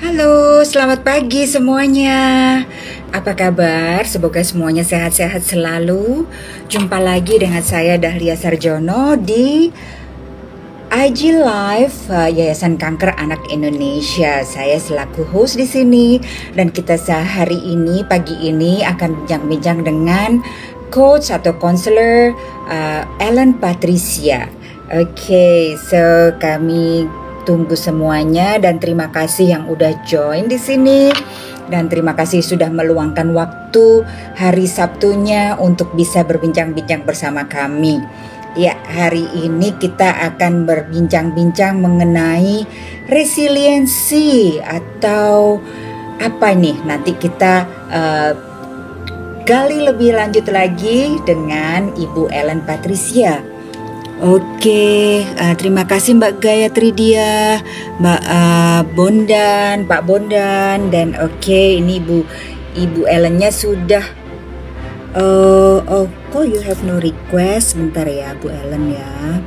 Halo, selamat pagi semuanya. Apa kabar? Semoga semuanya sehat-sehat selalu. Jumpa lagi dengan saya Dahlia Sarjono di IG Live Yayasan Kanker Anak Indonesia. Saya selaku host di sini dan kita hari ini pagi ini akan bincang-bincang dengan coach atau counselor Ellen Patricia. Oke, so kami tunggu semuanya dan terima kasih yang udah join di sini dan terima kasih sudah meluangkan waktu hari Sabtunya untuk bisa berbincang-bincang bersama kami. Ya, hari ini kita akan berbincang-bincang mengenai resiliensi atau apa nih? Nanti kita gali lebih lanjut lagi dengan Ibu Ellen Patricia. Oke, terima kasih Mbak Gayatri Dia, Mbak Bondan, Pak Bondan, dan ini Ibu Ellennya sudah. Kok you have no request? Bentar ya, Bu Ellen ya.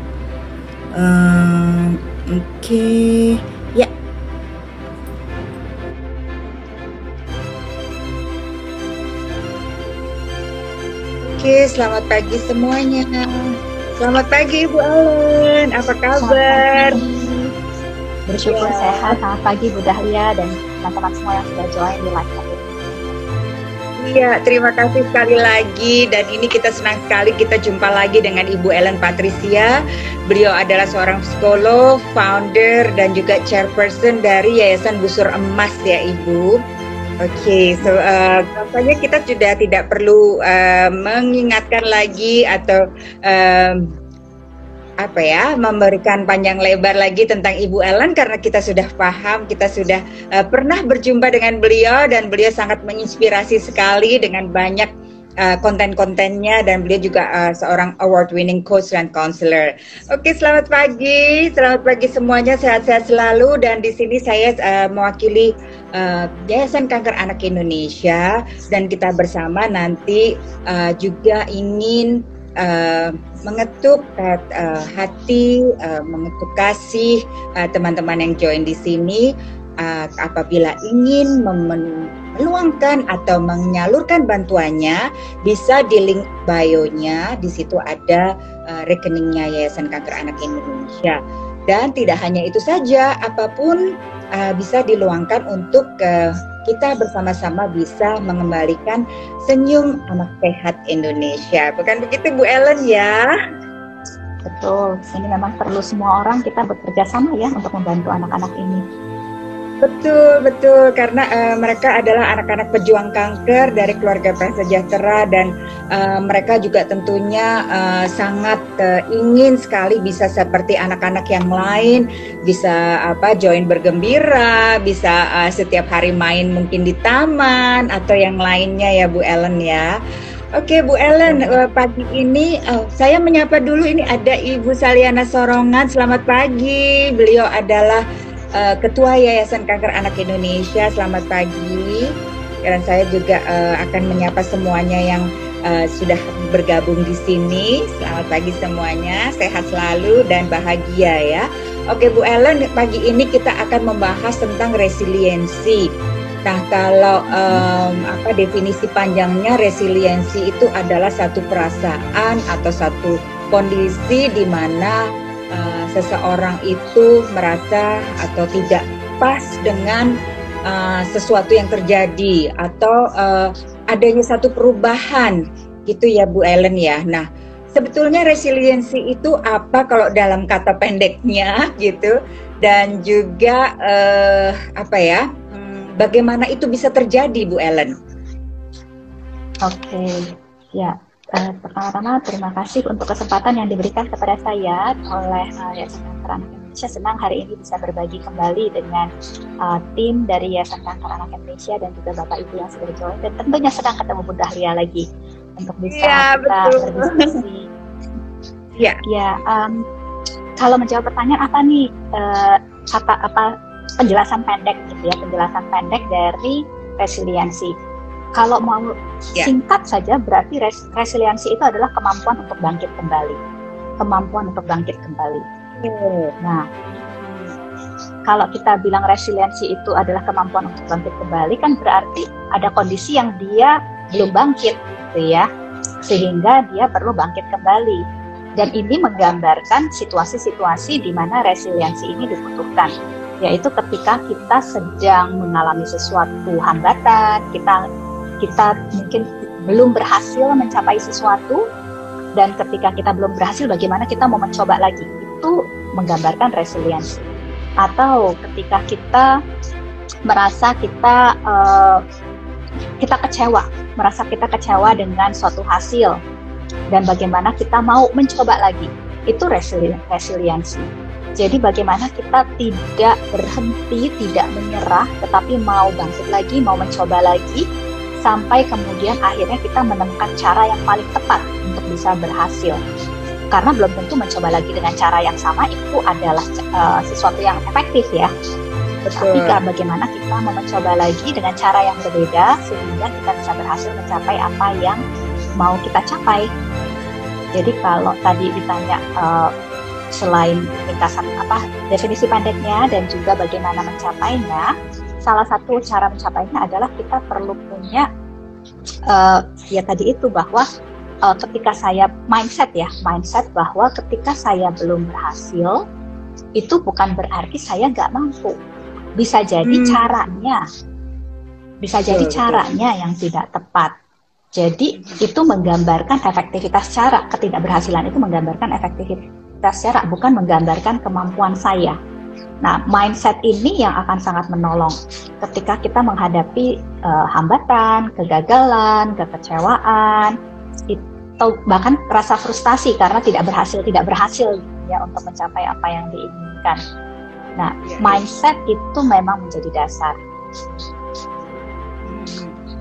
Ya. Oke, selamat pagi semuanya. Selamat pagi Ibu Ellen, apa kabar? Bersyukur sehat. Selamat pagi Bu Dahlia dan teman-teman semua yang sudah join di live hari ini. Iya, terima kasih sekali lagi dan ini kita senang sekali kita jumpa lagi dengan Ibu Ellen Patricia. Beliau adalah seorang psikolog, founder dan juga chairperson dari Yayasan Busur Emas ya Ibu. Oke, rasanya kita sudah tidak perlu mengingatkan lagi atau memberikan panjang lebar lagi tentang Ibu Ellen karena kita sudah paham, kita sudah pernah berjumpa dengan beliau dan beliau sangat menginspirasi sekali dengan banyak konten-kontennya dan beliau juga seorang award-winning coach dan counselor. Oke, selamat pagi semuanya, sehat-sehat selalu dan di sini saya mewakili Yayasan Kanker Anak Indonesia dan kita bersama nanti juga ingin mengetuk hati, mengetuk kasih teman-teman yang join di sini apabila ingin meluangkan atau menyalurkan bantuannya bisa di link bio-nya, di situ ada rekeningnya Yayasan Kanker Anak Indonesia. Dan tidak hanya itu saja, apapun bisa diluangkan untuk kita bersama-sama bisa mengembalikan senyum anak sehat Indonesia. Bukan begitu Bu Ellen ya? Betul, ini memang perlu semua orang kita bekerja sama ya untuk membantu anak-anak ini. Betul, karena mereka adalah anak-anak pejuang kanker dari keluarga prasejahtera dan mereka juga tentunya sangat ingin sekali bisa seperti anak-anak yang lain, bisa join bergembira, bisa setiap hari main mungkin di taman atau yang lainnya ya Bu Ellen ya. Oke Bu Ellen, pagi ini saya menyapa dulu, ini ada Ibu Saliana Sorongan, selamat pagi. Beliau adalah Ketua Yayasan Kanker Anak Indonesia, selamat pagi. Dan saya juga akan menyapa semuanya yang sudah bergabung di sini. Selamat pagi semuanya, sehat selalu dan bahagia ya. Oke Bu Ellen, pagi ini kita akan membahas tentang resiliensi. Nah kalau definisi panjangnya resiliensi itu adalah satu perasaan atau satu kondisi di mana seseorang itu merasa atau tidak pas dengan sesuatu yang terjadi atau adanya satu perubahan gitu ya Bu Ellen ya. Nah sebetulnya resiliensi itu apa kalau dalam kata pendeknya gitu dan juga bagaimana itu bisa terjadi Bu Ellen? Oke, ya. Pertama-tama terima kasih untuk kesempatan yang diberikan kepada saya oleh Yayasan Kanker Anak Indonesia. Senang hari ini bisa berbagi kembali dengan tim dari Yayasan Kanker Anak Indonesia dan juga Bapak Ibu yang sudah join dan tentunya sedang ketemu Bu Dahlia lagi untuk bisa kita berdiskusi. Kalau menjawab pertanyaan apa nih penjelasan pendek gitu ya, penjelasan pendek dari resiliensi. Kalau mau singkat saja, berarti resiliensi itu adalah kemampuan untuk bangkit kembali. Nah, kalau kita bilang resiliensi itu adalah kemampuan untuk bangkit kembali, kan berarti ada kondisi yang dia belum bangkit, gitu ya, sehingga dia perlu bangkit kembali. Dan ini menggambarkan situasi-situasi di mana resiliensi ini dibutuhkan, yaitu ketika kita sedang mengalami sesuatu hambatan, kita mungkin belum berhasil mencapai sesuatu, dan ketika kita belum berhasil, bagaimana kita mau mencoba lagi, itu menggambarkan resiliensi. Atau ketika kita merasa kita kecewa dengan suatu hasil, dan bagaimana kita mau mencoba lagi, itu resiliensi. Jadi bagaimana kita tidak berhenti, tidak menyerah, tetapi mau bangkit lagi, mau mencoba lagi, sampai kemudian akhirnya kita menemukan cara yang paling tepat untuk bisa berhasil. Karena belum tentu mencoba lagi dengan cara yang sama itu adalah sesuatu yang efektif ya. Betul. Tapi bagaimana kita mau mencoba lagi dengan cara yang berbeda sehingga kita bisa berhasil mencapai apa yang mau kita capai. Jadi kalau tadi ditanya selain ringkasan definisi pendeknya dan juga bagaimana mencapainya, salah satu cara mencapainya adalah kita perlu punya ya tadi itu bahwa ketika saya mindset bahwa ketika saya belum berhasil itu bukan berarti saya nggak mampu. Bisa jadi caranya yang tidak tepat. Jadi itu menggambarkan efektivitas cara. Ketidakberhasilan itu menggambarkan efektivitas cara, bukan menggambarkan kemampuan saya. Nah, mindset ini yang akan sangat menolong ketika kita menghadapi hambatan, kegagalan, kekecewaan, atau bahkan rasa frustasi karena tidak berhasil ya untuk mencapai apa yang diinginkan. Nah, mindset itu memang menjadi dasar.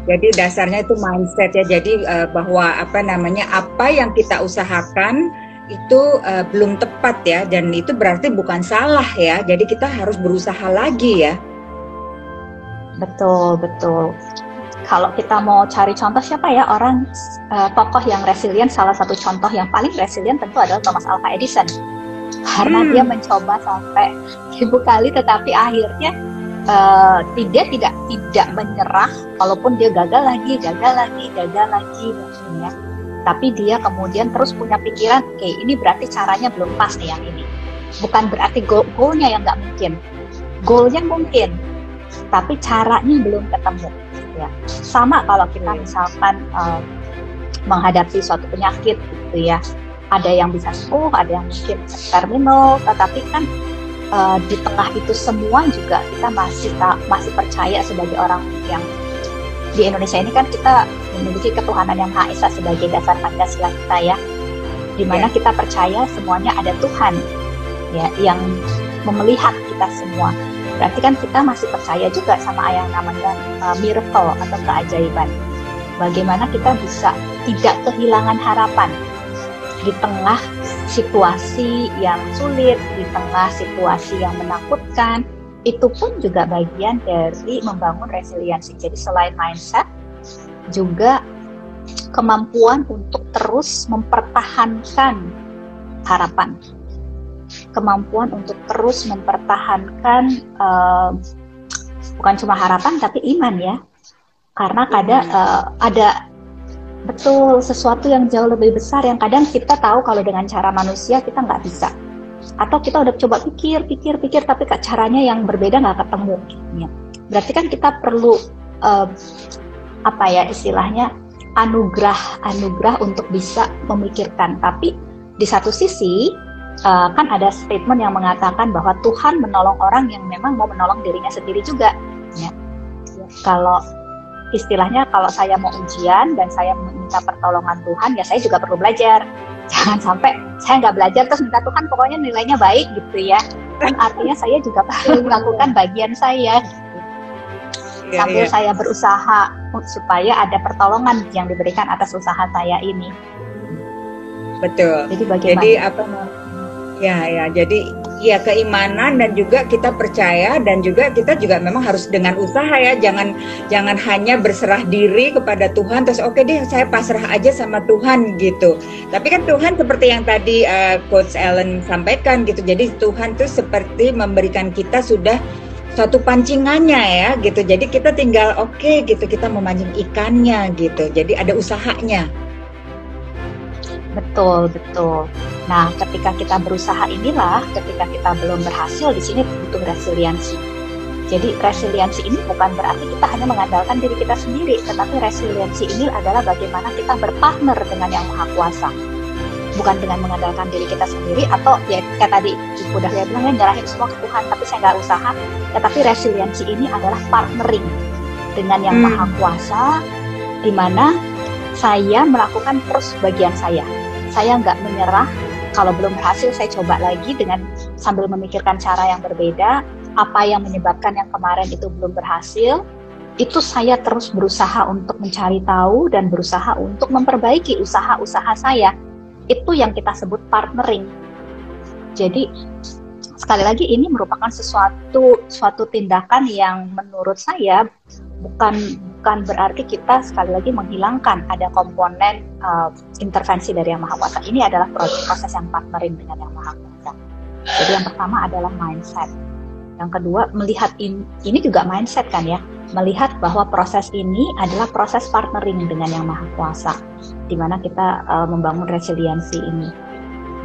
Jadi dasarnya itu mindset ya. Jadi bahwa apa yang kita usahakan itu belum tepat ya, dan itu berarti bukan salah ya. Jadi kita harus berusaha lagi ya. Betul. Kalau kita mau cari contoh siapa ya orang tokoh yang resilient, salah satu contoh yang paling resilient tentu adalah Thomas Alva Edison. Karena dia mencoba sampai 1000 kali, tetapi akhirnya dia tidak menyerah, walaupun dia gagal lagi ya. Tapi dia kemudian terus punya pikiran, oke, ini berarti caranya belum pas nih yang ini. Bukan berarti goalnya yang nggak mungkin, goalnya mungkin, tapi caranya belum ketemu. Ya. Sama kalau kita misalkan menghadapi suatu penyakit gitu ya, ada yang bisa sembuh, ada yang mungkin terminal, tetapi kan di tengah itu semua juga kita masih percaya sebagai orang yang di Indonesia ini kan kita memiliki ketuhanan yang Maha Esa sebagai dasar Pancasila kita ya, dimana kita percaya semuanya ada Tuhan ya yang melihat kita semua. Berarti kan kita masih percaya juga sama yang namanya miracle atau keajaiban. Bagaimana kita bisa tidak kehilangan harapan di tengah situasi yang sulit, di tengah situasi yang menakutkan. Itu pun juga bagian dari membangun resiliensi. Jadi selain mindset, juga kemampuan untuk terus mempertahankan harapan. Kemampuan untuk terus mempertahankan bukan cuma harapan tapi iman ya, karena kadang ada betul sesuatu yang jauh lebih besar yang kadang kita tahu kalau dengan cara manusia kita nggak bisa, atau kita udah coba pikir tapi caranya yang berbeda nggak ketemu ya. Berarti kan kita perlu istilahnya anugerah untuk bisa memikirkan. Tapi di satu sisi kan ada statement yang mengatakan bahwa Tuhan menolong orang yang memang mau menolong dirinya sendiri juga ya. Kalau istilahnya kalau saya mau ujian dan saya minta pertolongan Tuhan, ya saya juga perlu belajar. Jangan sampai saya nggak belajar terus minta Tuhan pokoknya nilainya baik gitu ya. Kan artinya saya juga perlu melakukan bagian saya gitu. Sambil saya berusaha supaya ada pertolongan yang diberikan atas usaha saya ini. Betul. Jadi bagaimana? Jadi jadi ya keimanan dan juga kita percaya dan juga kita juga memang harus dengan usaha ya, jangan hanya berserah diri kepada Tuhan terus oke deh saya pasrah aja sama Tuhan gitu. Tapi kan Tuhan seperti yang tadi Coach Ellen sampaikan gitu. Jadi Tuhan tuh seperti memberikan kita sudah suatu pancingannya ya gitu. Jadi kita tinggal oke gitu kita memancing ikannya gitu. Jadi ada usahanya. Betul, betul. Nah, ketika kita berusaha inilah, ketika kita belum berhasil, di sini butuh resiliensi. Jadi resiliensi ini bukan berarti kita hanya mengandalkan diri kita sendiri, tetapi resiliensi ini adalah bagaimana kita berpartner dengan Yang Maha Kuasa. Bukan dengan mengandalkan diri kita sendiri, atau ya kayak tadi Ibu Dahlia bilang, ya nyerahin semua ke Tuhan, tapi saya nggak usaha. Tetapi resiliensi ini adalah partnering dengan Yang Maha Kuasa, di mana saya melakukan terus bagian saya. Saya nggak menyerah, kalau belum berhasil saya coba lagi dengan sambil memikirkan cara yang berbeda, apa yang menyebabkan yang kemarin itu belum berhasil, itu saya terus berusaha untuk mencari tahu dan berusaha untuk memperbaiki usaha-usaha saya. Itu yang kita sebut partnering. Jadi sekali lagi ini merupakan suatu tindakan yang menurut saya bukan berarti kita sekali lagi menghilangkan ada komponen intervensi dari Yang Maha Kuasa. Ini adalah proses yang partnering dengan Yang Maha Kuasa. Jadi yang pertama adalah mindset. Yang kedua, melihat ini juga mindset kan ya, melihat bahwa proses ini adalah proses partnering dengan Yang Maha Kuasa, di mana kita membangun resiliensi ini.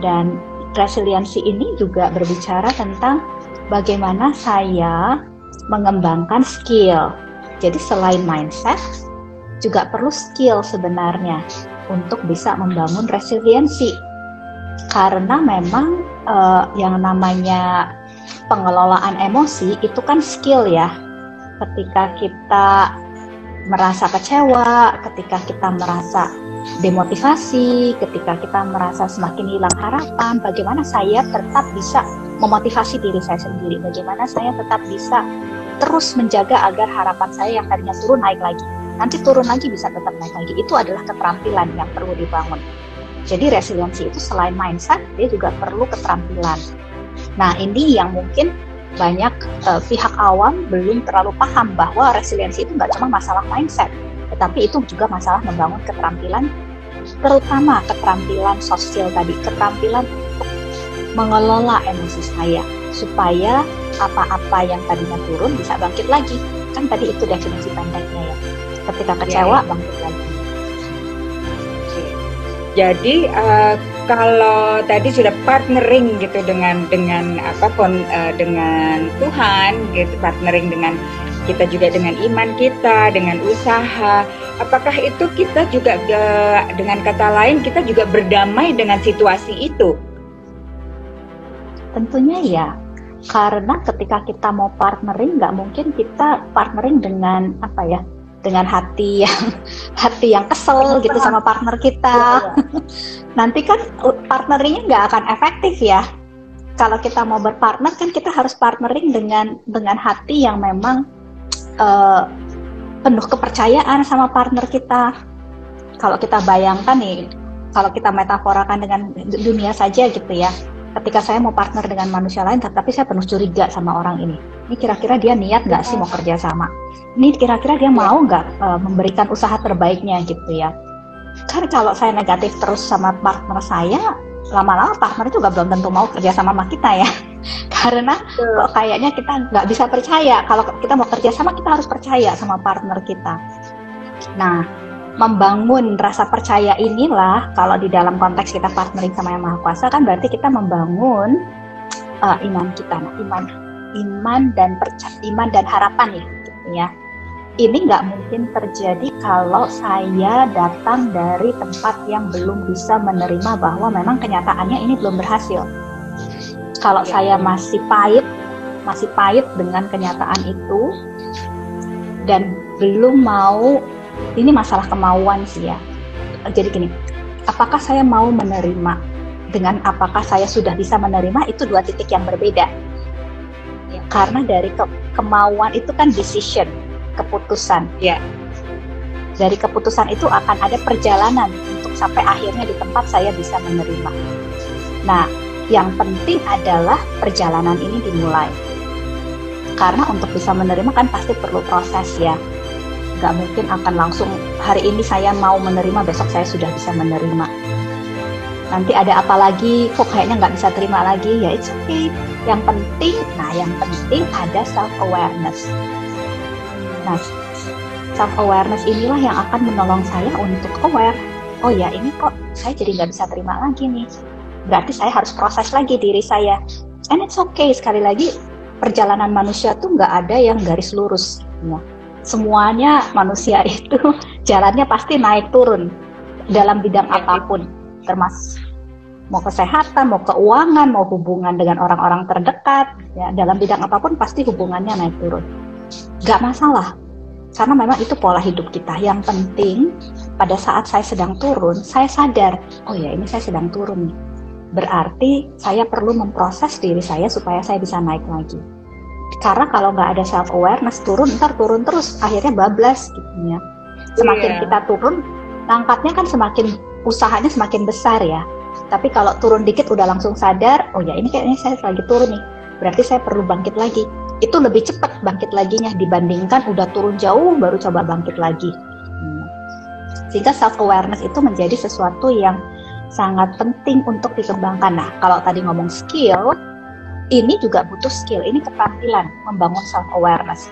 Dan resiliensi ini juga berbicara tentang bagaimana saya mengembangkan skill. Jadi selain mindset, juga perlu skill sebenarnya untuk bisa membangun resiliensi. Karena memang yang namanya pengelolaan emosi itu kan skill ya. Ketika kita merasa kecewa, ketika kita merasa demotivasi, ketika kita merasa semakin hilang harapan, bagaimana saya tetap bisa memotivasi diri saya sendiri, bagaimana saya tetap bisa terus menjaga agar harapan saya yang tadinya turun naik lagi, nanti turun lagi bisa tetap naik lagi. Itu adalah keterampilan yang perlu dibangun. Jadi resiliensi itu selain mindset, dia juga perlu keterampilan. Nah ini yang mungkin banyak pihak awam belum terlalu paham bahwa resiliensi itu nggak cuma masalah mindset, tetapi itu juga masalah membangun keterampilan, terutama keterampilan sosial tadi, keterampilan untuk mengelola emosi saya, supaya apa-apa yang tadinya turun bisa bangkit lagi. Kan tadi itu definisi pendeknya ya. Ketika kecewa, bangkit lagi. Jadi kalau tadi sudah partnering gitu dengan Tuhan gitu, partnering dengan kita juga dengan iman kita, dengan usaha. Apakah itu kita juga dengan kata lain kita juga berdamai dengan situasi itu? Tentunya ya. Karena ketika kita mau partnering, nggak mungkin kita partnering dengan dengan hati yang kesel gitu sama partner kita. Nanti kan partneringnya nggak akan efektif ya. Kalau kita mau berpartner kan kita harus partnering dengan hati yang memang penuh kepercayaan sama partner kita. Kalau kita bayangkan nih, kalau kita metaforakan dengan dunia saja gitu ya. Ketika saya mau partner dengan manusia lain, tapi saya penuh curiga sama orang ini. Ini kira-kira dia niat nggak sih mau kerja sama? Ini kira-kira dia mau nggak memberikan usaha terbaiknya gitu ya? Kan kalau saya negatif terus sama partner saya, lama-lama partner juga belum tentu mau kerja sama kita ya. Karena kok kayaknya kita nggak bisa percaya. Kalau kita mau kerja sama, kita harus percaya sama partner kita. Nah, membangun rasa percaya inilah, kalau di dalam konteks kita partnering sama Yang Maha Kuasa kan berarti kita membangun iman kita. Nah, iman dan harapan ya, gitu ya. Ini nggak mungkin terjadi kalau saya datang dari tempat yang belum bisa menerima bahwa memang kenyataannya ini belum berhasil. Kalau saya masih pahit dengan kenyataan itu dan belum mau. Ini masalah kemauan sih ya. Jadi gini, apakah saya mau menerima dengan apakah saya sudah bisa menerima, itu dua titik yang berbeda. Ya, karena dari kemauan itu kan decision, keputusan. Ya. Dari keputusan itu akan ada perjalanan untuk sampai akhirnya di tempat saya bisa menerima. Nah, Yang penting adalah perjalanan ini dimulai. Karena untuk bisa menerima kan pasti perlu proses ya. Nggak mungkin akan langsung hari ini saya mau menerima, besok saya sudah bisa menerima. Nanti ada apa lagi, kok kayaknya nggak bisa terima lagi, ya it's okay. Yang penting ada self-awareness. Nah, self-awareness inilah yang akan menolong saya untuk aware. Oh ya, ini kok saya jadi nggak bisa terima lagi nih. Berarti saya harus proses lagi diri saya. And it's okay, sekali lagi, perjalanan manusia tuh nggak ada yang garis lurus. Ya. Semuanya manusia itu jalannya pasti naik turun dalam bidang apapun. Termasuk mau kesehatan, mau keuangan, mau hubungan dengan orang-orang terdekat, ya dalam bidang apapun pasti hubungannya naik turun. Gak masalah, karena memang itu pola hidup kita. Yang penting pada saat saya sedang turun, saya sadar, oh ya ini saya sedang turun nih. Berarti saya perlu memproses diri saya supaya saya bisa naik lagi. Karena kalau nggak ada self awareness, ntar turun terus, akhirnya bablas gitu ya. Semakin kita turun, ngangkatnya kan usahanya semakin besar ya. Tapi kalau turun dikit udah langsung sadar, oh ya ini kayaknya saya lagi turun nih, berarti saya perlu bangkit lagi. Itu lebih cepat bangkit laginya dibandingkan udah turun jauh baru coba bangkit lagi. Sehingga self awareness itu menjadi sesuatu yang sangat penting untuk dikembangkan. Nah, kalau tadi ngomong skill, ini juga butuh skill, ini keterampilan membangun self awareness.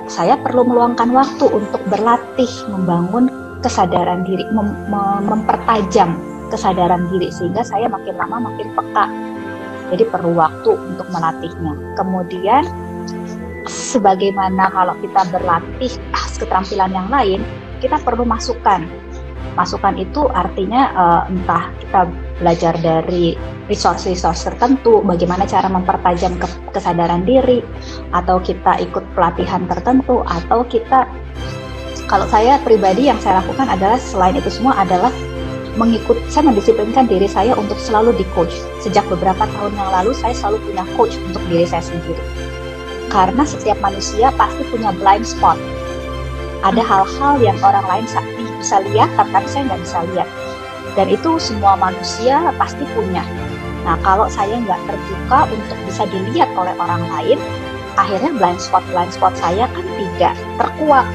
Saya perlu meluangkan waktu untuk berlatih membangun kesadaran diri, mempertajam kesadaran diri sehingga saya makin lama makin peka. Jadi perlu waktu untuk melatihnya. Kemudian sebagaimana kalau kita berlatih keterampilan yang lain, kita perlu masukan. Masukan itu artinya entah kita belajar dari resource tertentu, bagaimana cara mempertajam kesadaran diri, atau kita ikut pelatihan tertentu, atau kita, kalau saya pribadi yang saya lakukan adalah selain itu semua adalah saya mendisiplinkan diri saya untuk selalu di coach. Sejak beberapa tahun yang lalu saya selalu punya coach untuk diri saya sendiri. Karena setiap manusia pasti punya blind spot. Ada hal-hal yang orang lain bisa lihat, tapi saya nggak bisa lihat. Dan itu semua manusia pasti punya. Nah, kalau saya nggak terbuka untuk bisa dilihat oleh orang lain, akhirnya blind spot saya kan tidak terkuak.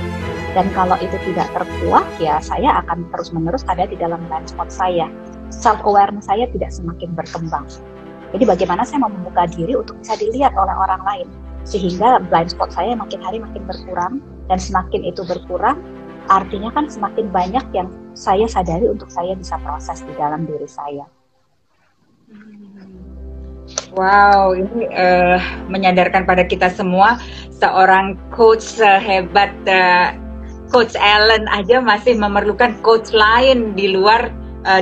Dan kalau itu tidak terkuak, ya saya akan terus-menerus ada di dalam blind spot saya. Self-awareness saya tidak semakin berkembang. Jadi bagaimana saya mau membuka diri untuk bisa dilihat oleh orang lain. Sehingga blind spot saya makin hari makin berkurang, dan semakin itu berkurang, artinya kan semakin banyak yang saya sadari untuk saya bisa proses di dalam diri saya. Wow, ini menyadarkan pada kita semua, seorang coach sehebat Coach Ellen aja masih memerlukan coach lain di luar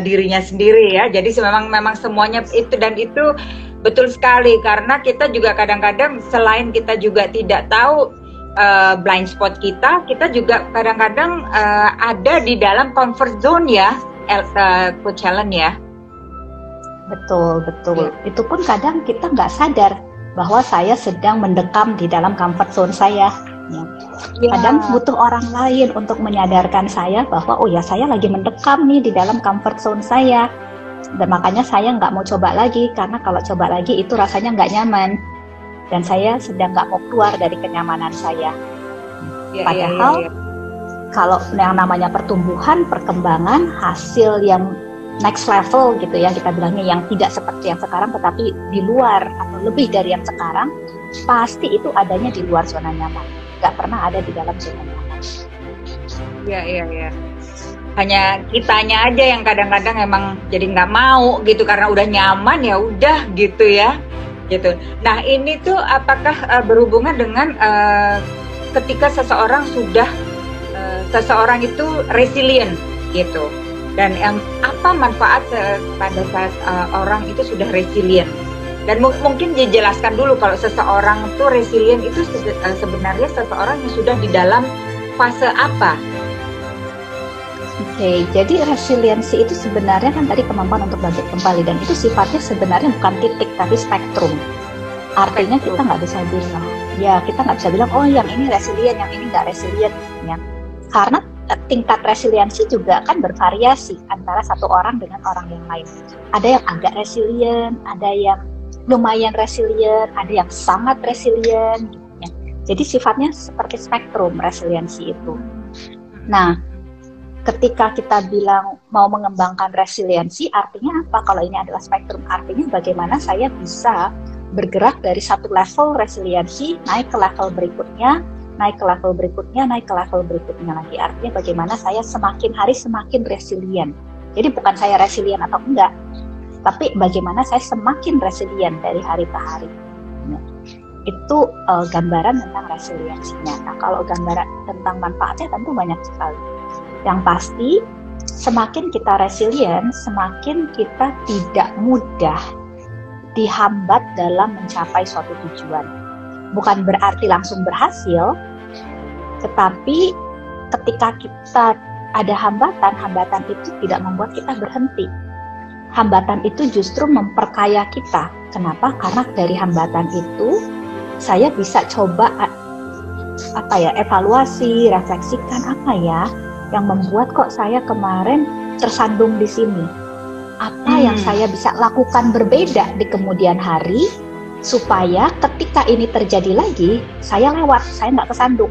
dirinya sendiri ya. Jadi memang semuanya itu, dan itu betul sekali, karena kita juga kadang-kadang selain kita juga tidak tahu blind spot kita juga kadang-kadang ada di dalam comfort zone ya, Coach Ellen ya. Betul. Ya. Itu pun kadang kita nggak sadar bahwa saya sedang mendekam di dalam comfort zone saya. Ya. Kadang butuh orang lain untuk menyadarkan saya bahwa oh ya saya lagi mendekam nih di dalam comfort zone saya. Dan makanya saya nggak mau coba lagi, karena kalau coba lagi itu rasanya nggak nyaman. Dan saya sedang nggak mau keluar dari kenyamanan saya. Padahal kalau yang namanya pertumbuhan, perkembangan, hasil yang next level gitu ya, kita bilangnya yang tidak seperti yang sekarang tetapi di luar atau lebih dari yang sekarang, pasti itu adanya di luar zona nyaman. Nggak pernah ada di dalam zona nyaman. Iya. Hanya kitanya aja yang kadang-kadang emang jadi nggak mau gitu, karena udah nyaman ya udah gitu ya. Gitu. Nah ini tuh apakah berhubungan dengan ketika seseorang itu resilient gitu, dan apa manfaat pada saat orang itu sudah resilient, dan mungkin dijelaskan dulu kalau seseorang itu resilient itu sebenarnya seseorang yang sudah di dalam fase apa? Oke, jadi resiliensi itu sebenarnya kan tadi kemampuan untuk bangkit kembali, dan itu sifatnya sebenarnya bukan titik tapi spektrum. Artinya kita nggak bisa bilang, oh yang ini resilient, yang ini nggak resilient, ya. Karena tingkat resiliensi juga kan bervariasi antara satu orang dengan orang yang lain. Ada yang agak resilient, ada yang lumayan resilient, ada yang sangat resilient gitu ya. Jadi sifatnya seperti spektrum resiliensi itu. Nah, ketika kita bilang mau mengembangkan resiliensi, artinya apa? Kalau ini adalah spektrum, artinya bagaimana saya bisa bergerak dari satu level resiliensi naik ke level berikutnya, naik ke level berikutnya, naik ke level berikutnya lagi. Artinya bagaimana saya semakin hari semakin resilient. Jadi bukan saya resilient atau enggak, tapi bagaimana saya semakin resilient dari hari ke hari. Nah, itu gambaran tentang resiliensinya. Nah, kalau gambaran tentang manfaatnya tentu banyak sekali. Yang pasti, semakin kita resilient, semakin kita tidak mudah dihambat dalam mencapai suatu tujuan. Bukan berarti langsung berhasil, tetapi ketika kita ada hambatan, hambatan itu tidak membuat kita berhenti. Hambatan itu justru memperkaya kita. Kenapa? Karena dari hambatan itu saya bisa coba evaluasi, refleksikan apa ya yang membuat kok saya kemarin tersandung di sini. Apa yang saya bisa lakukan berbeda di kemudian hari supaya ketika ini terjadi lagi, saya lewat, saya nggak kesandung.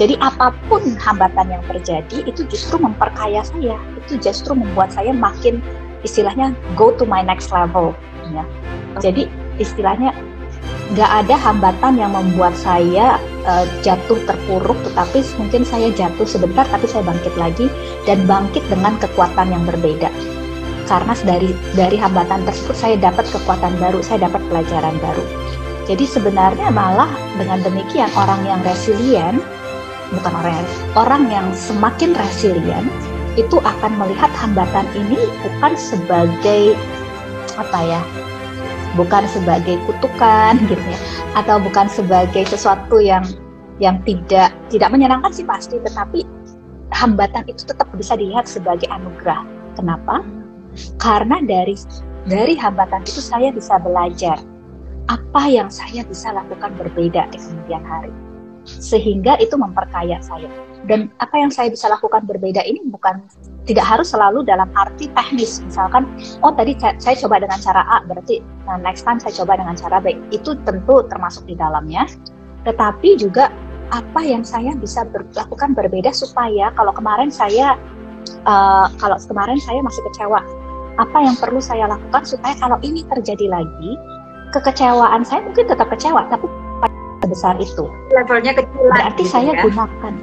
Jadi apapun hambatan yang terjadi, itu justru memperkaya saya, itu justru membuat saya makin, istilahnya, go to my next level. Ya. Jadi istilahnya, nggak ada hambatan yang membuat saya jatuh terpuruk, tetapi mungkin saya jatuh sebentar, tapi saya bangkit lagi, dan bangkit dengan kekuatan yang berbeda. Karena dari hambatan tersebut saya dapat kekuatan baru, saya dapat pelajaran baru. Jadi sebenarnya malah dengan demikian orang yang resilient, orang yang semakin resilient itu akan melihat hambatan ini bukan sebagai bukan sebagai kutukan gitu ya, atau bukan sebagai sesuatu yang tidak menyenangkan sih pasti, tetapi hambatan itu tetap bisa dilihat sebagai anugerah. Kenapa? Karena dari hambatan itu saya bisa belajar apa yang saya bisa lakukan berbeda di kemudian hari, sehingga itu memperkaya saya. Dan apa yang saya bisa lakukan berbeda ini tidak harus selalu dalam arti teknis. Misalkan, tadi saya coba dengan cara A, berarti next time saya coba dengan cara B. Itu tentu termasuk di dalamnya. Tetapi juga apa yang saya bisa lakukan berbeda supaya kalau kemarin saya masih kecewa, apa yang perlu saya lakukan supaya kalau ini terjadi lagi, kekecewaan saya mungkin tetap kecewa, tapi sebesar itu. Levelnya kecil. Berarti gitu saya gunakan.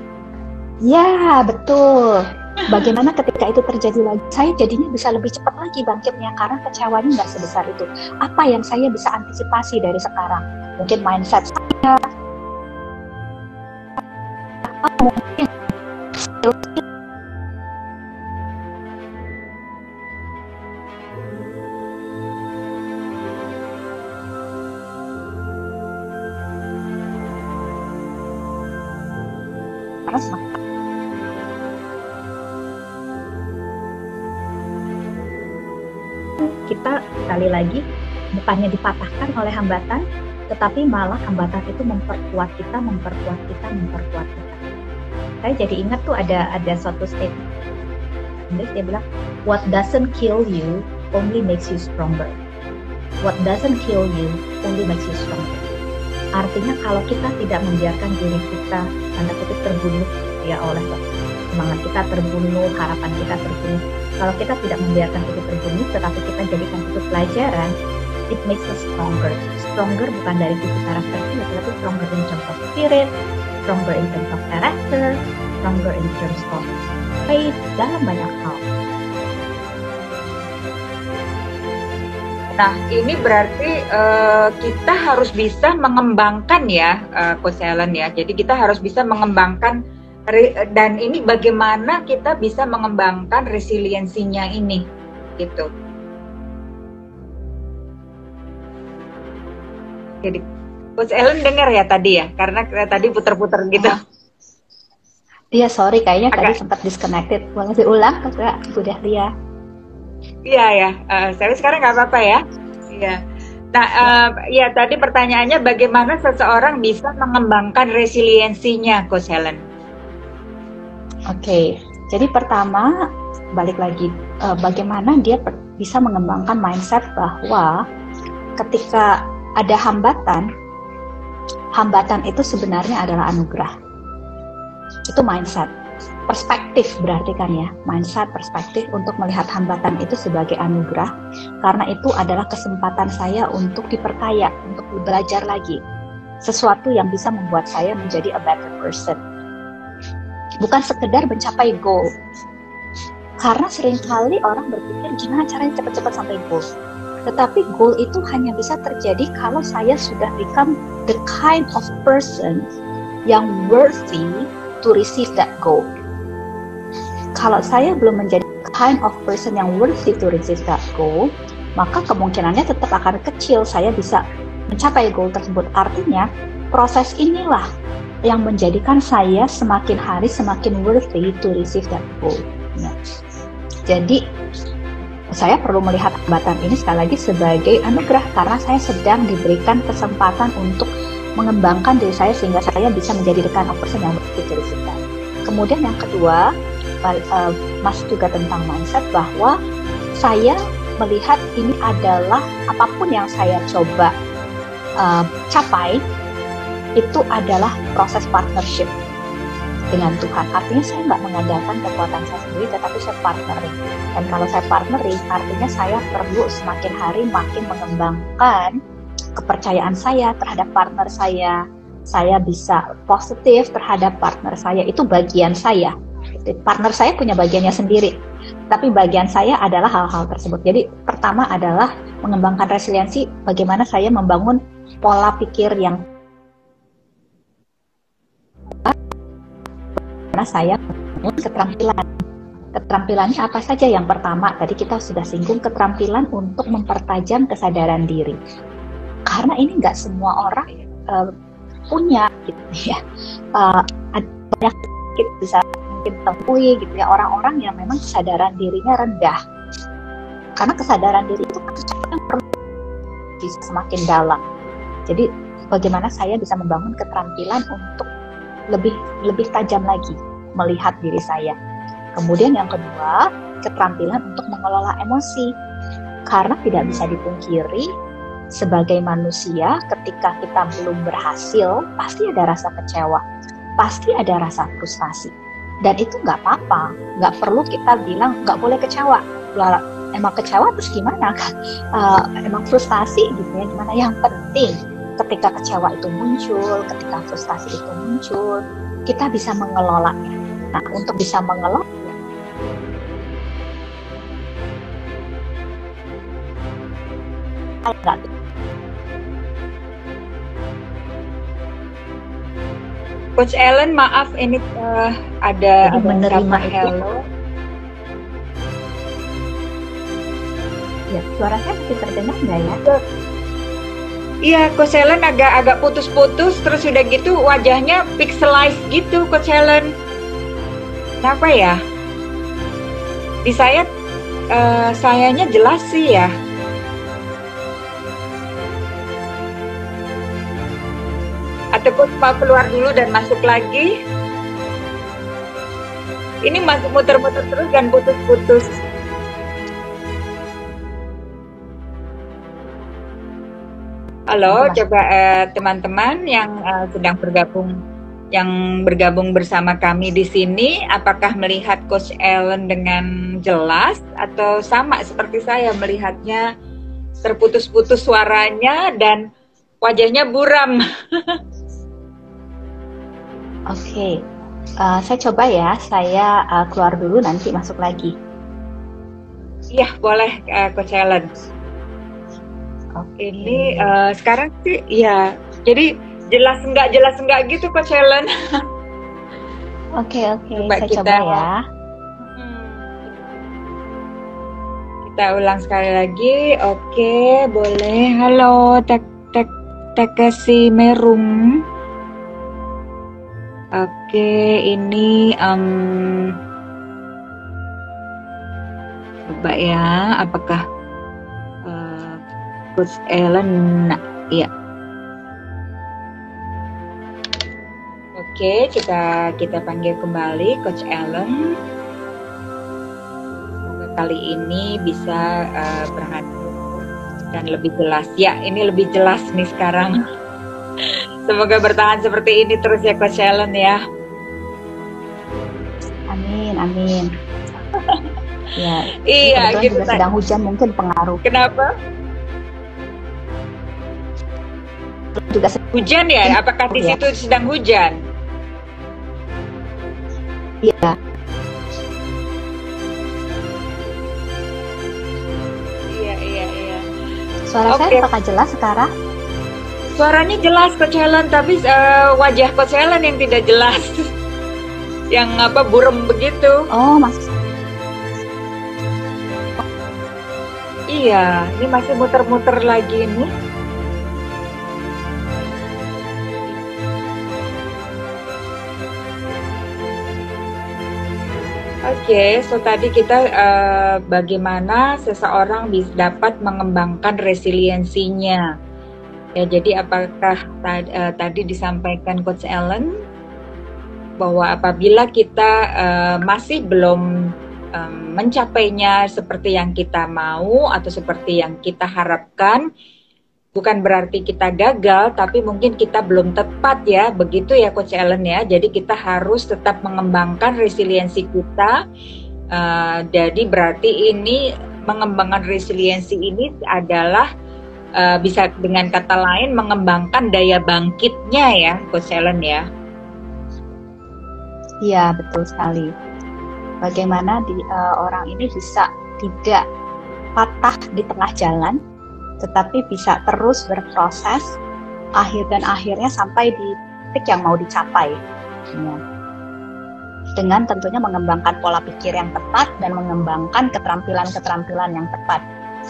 Ya, betul. Bagaimana ketika itu terjadi lagi, saya jadinya bisa lebih cepat lagi bangkitnya karena kecewanya nggak sebesar itu. Apa yang saya bisa antisipasi dari sekarang? Mungkin mindset saya, mungkin kita sekali lagi bukannya dipatahkan oleh hambatan, tetapi malah hambatan itu memperkuat kita. Saya jadi ingat tuh ada suatu statement, dia bilang, what doesn't kill you only makes you stronger. What doesn't kill you only makes you stronger. Artinya kalau kita tidak membiarkan diri kita tanda kutip terbunuh ya oleh semangat kita terbunuh, harapan kita terbunuh. Kalau kita tidak membiarkan itu terbunuh, tetapi kita jadikan itu pelajaran, it makes us stronger. Stronger bukan dari sisi karakter kita, tetapi stronger in terms of spirit, stronger in terms of character, stronger in terms of faith, dalam banyak hal. Nah, ini berarti kita harus bisa mengembangkan ya, Coach Helen ya. Jadi kita harus bisa mengembangkan, dan ini bagaimana kita bisa mengembangkan resiliensinya ini, gitu. Jadi, Coach Helen dengar ya tadi ya, karena tadi putar-putar gitu. Iya, sorry, kayaknya tadi sempat disconnected. Boleh diulang, Bu Dahlia? Iya ya, saya sekarang nggak apa-apa ya. Iya. Nah, ya tadi pertanyaannya bagaimana seseorang bisa mengembangkan resiliensinya, Coach Helen? Oke, jadi pertama balik lagi, bagaimana dia bisa mengembangkan mindset bahwa ketika ada hambatan itu sebenarnya adalah anugerah. Itu mindset. Perspektif berarti kan ya, mindset, perspektif untuk melihat hambatan itu sebagai anugerah, karena itu adalah kesempatan saya untuk diperkaya, untuk belajar lagi. Sesuatu yang bisa membuat saya menjadi a better person. Bukan sekedar mencapai goal. Karena seringkali orang berpikir gimana caranya cepat-cepat sampai goal. Tetapi goal itu hanya bisa terjadi kalau saya sudah become the kind of person yang worthy to receive that goal. Kalau saya belum menjadi kind of person yang worthy to receive that goal, maka kemungkinannya tetap akan kecil saya bisa mencapai goal tersebut. Artinya, proses inilah yang menjadikan saya semakin hari semakin worthy to receive that goal. Ya. Jadi, saya perlu melihat hambatan ini sekali lagi sebagai anugerah, karena saya sedang diberikan kesempatan untuk mengembangkan diri saya sehingga saya bisa menjadi the kind of person yang worthy to receive that. Kemudian yang kedua, masih juga tentang mindset, bahwa saya melihat ini adalah apapun yang saya coba capai itu adalah proses partnership dengan Tuhan. Artinya saya nggak mengandalkan kekuatan saya sendiri, tetapi saya partnering. Dan kalau saya partnering, artinya saya perlu semakin hari makin mengembangkan kepercayaan saya terhadap partner saya. Saya bisa positif terhadap partner saya, itu bagian saya. Partner saya punya bagiannya sendiri, tapi bagian saya adalah hal-hal tersebut. Jadi pertama adalah mengembangkan resiliensi, bagaimana saya membangun pola pikir yang saya keterampilan. Keterampilannya apa saja? Yang pertama, tadi kita sudah singgung, keterampilan untuk mempertajam kesadaran diri. Karena ini nggak semua orang punya, gitu ya. Banyak kita bisa mungkin temui, gitu ya, orang-orang yang memang kesadaran dirinya rendah. Karena kesadaran diri itu kan sesuatu yang perlu bisa semakin dalam. Jadi bagaimana saya bisa membangun keterampilan untuk lebih tajam lagi melihat diri saya. Kemudian yang kedua, keterampilan untuk mengelola emosi. Karena tidak bisa dipungkiri, sebagai manusia ketika kita belum berhasil, pasti ada rasa kecewa, pasti ada rasa frustasi. Dan itu nggak apa-apa, nggak perlu kita bilang nggak boleh kecewa. Emang kecewa terus gimana kan? Emang frustasi gitu ya, gimana? Yang penting ketika kecewa itu muncul, ketika frustasi itu muncul, kita bisa mengelolanya. Nah, untuk bisa mengelola, Coach Ellen, maaf ini ada menerima hello. Ya, suara saya masih terdengar nggak ya? Iya, Coach Ellen agak putus-putus, terus udah gitu wajahnya pixelized gitu, Coach Ellen. Kenapa ya? Di sayanya jelas sih ya. Atau Coach mau keluar dulu dan masuk lagi? Ini masuk muter-muter terus dan putus-putus. Halo, coba teman-teman yang sedang bergabung bersama kami di sini, apakah melihat Coach Ellen dengan jelas atau sama seperti saya melihatnya terputus-putus suaranya dan wajahnya buram? Oke, saya coba ya, saya keluar dulu nanti masuk lagi. Iya, boleh Coach Ellen. Ini sekarang sih ya, jadi jelas enggak gitu Coach Ellen. Oke, saya coba ya. Kita ulang sekali lagi. Oke, boleh. Halo, Takeshi Merum. Oke, ini coba ya, apakah Coach Ellen, ya. Oke, kita panggil kembali Coach Ellen. Semoga kali ini bisa berhadir dan lebih jelas. Ya, ini lebih jelas nih sekarang. Semoga bertahan seperti ini terus ya Coach Ellen ya. Amin, amin. Ya, iya, gitu. Juga sedang hujan mungkin pengaruh. Kenapa? Juga hujan ya? Apakah di situ sedang hujan? Iya. Iya. Suara saya apakah jelas sekarang? Suaranya jelas Coach Ellen, tapi wajah Coach Ellen yang tidak jelas. Yang buram begitu. Oh, Mas. Iya, ini masih muter-muter lagi nih. Oke, so tadi kita bagaimana seseorang bisa dapat mengembangkan resiliensinya. Ya, jadi apakah tadi disampaikan Coach Ellen bahwa apabila kita masih belum mencapainya seperti yang kita mau atau seperti yang kita harapkan, bukan berarti kita gagal, tapi mungkin kita belum tepat ya, begitu ya Coach Ellen ya. Jadi kita harus tetap mengembangkan resiliensi kita. Jadi berarti ini mengembangkan resiliensi ini adalah bisa dengan kata lain mengembangkan daya bangkitnya ya Coach Ellen ya. Iya, betul sekali. Bagaimana orang ini bisa tidak patah di tengah jalan, tetapi bisa terus berproses akhirnya sampai di titik yang mau dicapai. Ya. Dengan tentunya mengembangkan pola pikir yang tepat dan mengembangkan keterampilan-keterampilan yang tepat.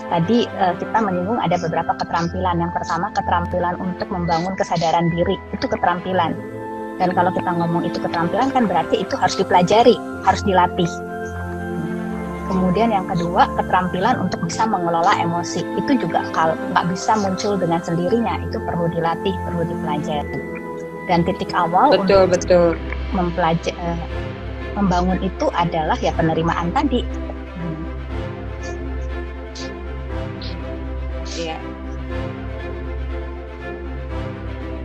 Tadi kita menyinggung ada beberapa keterampilan. Yang pertama, keterampilan untuk membangun kesadaran diri. Itu keterampilan. Dan kalau kita ngomong itu keterampilan kan berarti itu harus dipelajari, harus dilatih. Kemudian yang kedua, keterampilan untuk bisa mengelola emosi. Itu juga kalau nggak bisa muncul dengan sendirinya, itu perlu dilatih, perlu dipelajari. Dan titik awal untuk membangun itu adalah ya penerimaan tadi. Iya.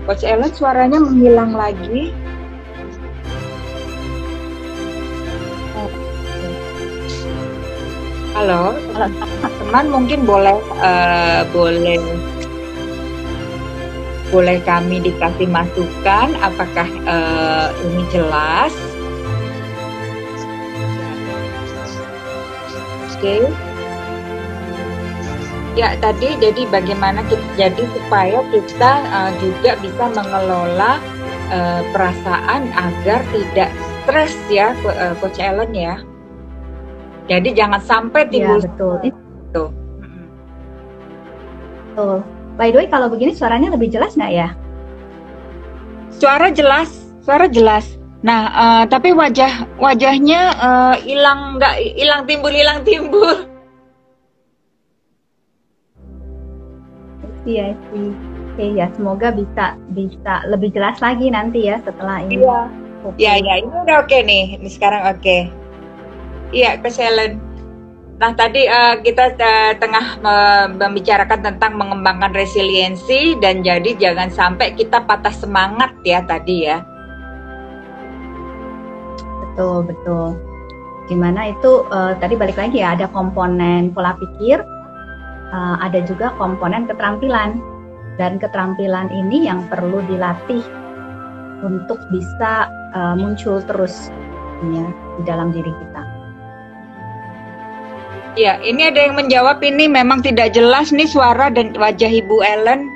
Coach Ellen suaranya menghilang lagi. Halo, teman mungkin boleh kami dikasih masukan apakah ini jelas? Oke. Ya tadi jadi bagaimana supaya kita juga bisa mengelola perasaan agar tidak stres ya Coach Ellen ya. Jadi jangan sampai timbul. Ya, betul. Betul. By the way, kalau begini suaranya lebih jelas nggak ya? Suara jelas. Nah, tapi wajahnya hilang timbul. Iya sih. Oke ya, semoga bisa lebih jelas lagi nanti ya setelah ini. Iya. Okay. Ya, ini udah oke nih. Ini sekarang oke. Iya, Coach Ellen. Nah, tadi kita tengah membicarakan tentang mengembangkan resiliensi dan jadi jangan sampai kita patah semangat ya tadi ya. Betul. Gimana itu tadi balik lagi ya, ada komponen pola pikir, ada juga komponen keterampilan, dan keterampilan ini yang perlu dilatih untuk bisa muncul terus ya di dalam diri kita. Ya, ini ada yang menjawab, ini memang tidak jelas nih suara dan wajah Ibu Ellen.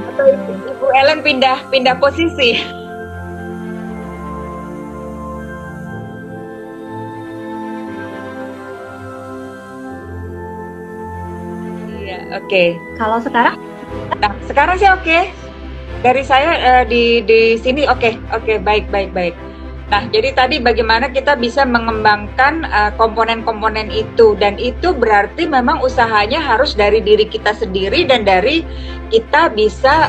Atau Ibu Ellen pindah posisi. Oke. Kalau sekarang? Nah, sekarang sih oke. Dari saya di sini oke, baik. Nah, jadi tadi bagaimana kita bisa mengembangkan komponen-komponen itu, dan itu berarti memang usahanya harus dari diri kita sendiri dan dari kita bisa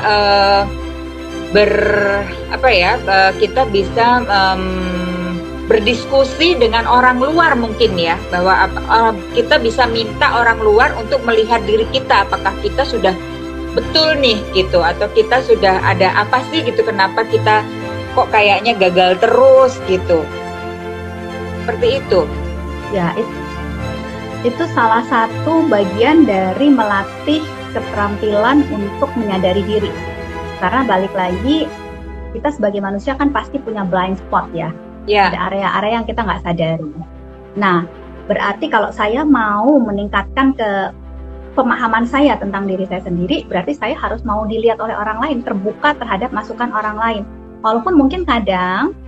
ber apa ya kita bisa berdiskusi dengan orang luar mungkin ya, bahwa kita bisa minta orang luar untuk melihat diri kita, apakah kita sudah betul nih gitu, atau kita sudah ada apa sih gitu, kenapa kita kok kayaknya gagal terus gitu, seperti itu ya. Itu salah satu bagian dari melatih keterampilan untuk menyadari diri, karena balik lagi kita sebagai manusia kan pasti punya blind spot ya. Ada area-area yang kita nggak sadari. Nah, berarti kalau saya mau meningkatkan ke pemahaman saya tentang diri saya sendiri, berarti saya harus mau dilihat oleh orang lain, terbuka terhadap masukan orang lain. Walaupun mungkin kadang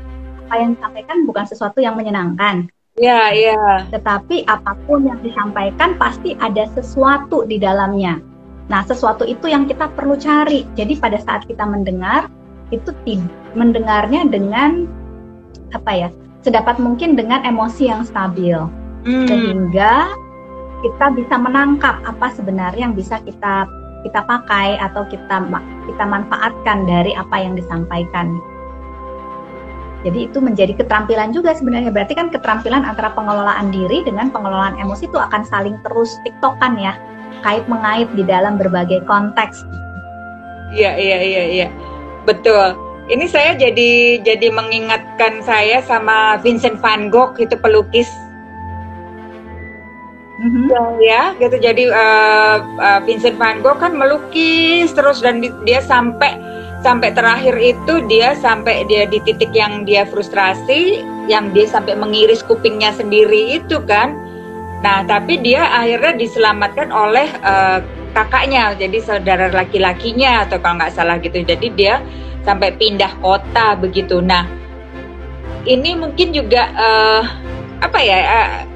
apa yang disampaikan bukan sesuatu yang menyenangkan. Tetapi apapun yang disampaikan pasti ada sesuatu di dalamnya. Nah, sesuatu itu yang kita perlu cari. Jadi pada saat kita mendengar, itu mendengarnya dengan sedapat mungkin dengan emosi yang stabil, sehingga kita bisa menangkap apa sebenarnya yang bisa kita pakai atau kita manfaatkan dari apa yang disampaikan. Jadi itu menjadi keterampilan juga sebenarnya. Berarti kan keterampilan antara pengelolaan diri dengan pengelolaan emosi itu akan saling terus tiktokan ya, kait mengait di dalam berbagai konteks. Iya, betul. Ini saya jadi mengingatkan saya sama Vincent van Gogh, itu pelukis. Ya, gitu. Jadi Vincent van Gogh kan melukis terus, dan dia sampai terakhir itu dia di titik yang dia frustrasi, yang dia sampai mengiris kupingnya sendiri itu kan. Nah, tapi dia akhirnya diselamatkan oleh kakaknya, jadi saudara laki-lakinya atau kalau nggak salah gitu. Jadi dia sampai pindah kota begitu. Nah, ini mungkin juga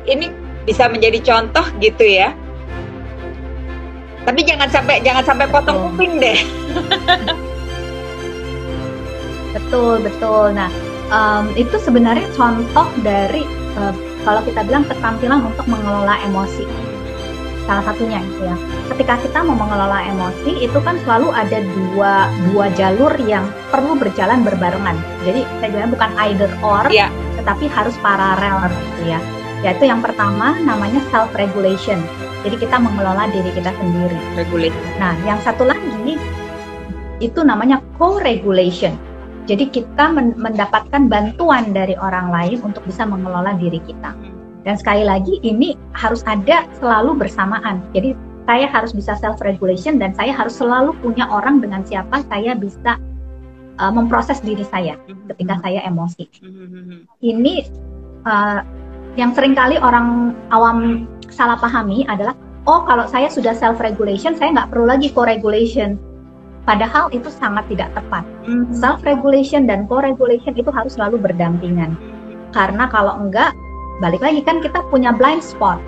ini bisa menjadi contoh gitu ya. Tapi jangan sampai potong kuping deh. Betul. Nah, itu sebenarnya contoh dari kalau kita bilang keterampilan untuk mengelola emosi. Salah satunya itu ya. Ketika kita mau mengelola emosi, itu kan selalu ada dua jalur yang perlu berjalan berbarengan. Jadi saya bilang bukan either or, tetapi harus paralel gitu ya. Yaitu yang pertama namanya self regulation. Jadi kita mengelola diri kita sendiri. Nah, yang satu lagi itu namanya co-regulation. Jadi kita mendapatkan bantuan dari orang lain untuk bisa mengelola diri kita. Dan sekali lagi ini harus ada selalu bersamaan. Jadi saya harus bisa self-regulation dan saya harus selalu punya orang dengan siapa saya bisa memproses diri saya ketika saya emosi. Ini yang seringkali orang awam salah pahami adalah, oh kalau saya sudah self-regulation, saya nggak perlu lagi co-regulation. Padahal itu sangat tidak tepat. Self-regulation dan co-regulation itu harus selalu berdampingan. Karena kalau enggak, balik lagi kan kita punya blind spot.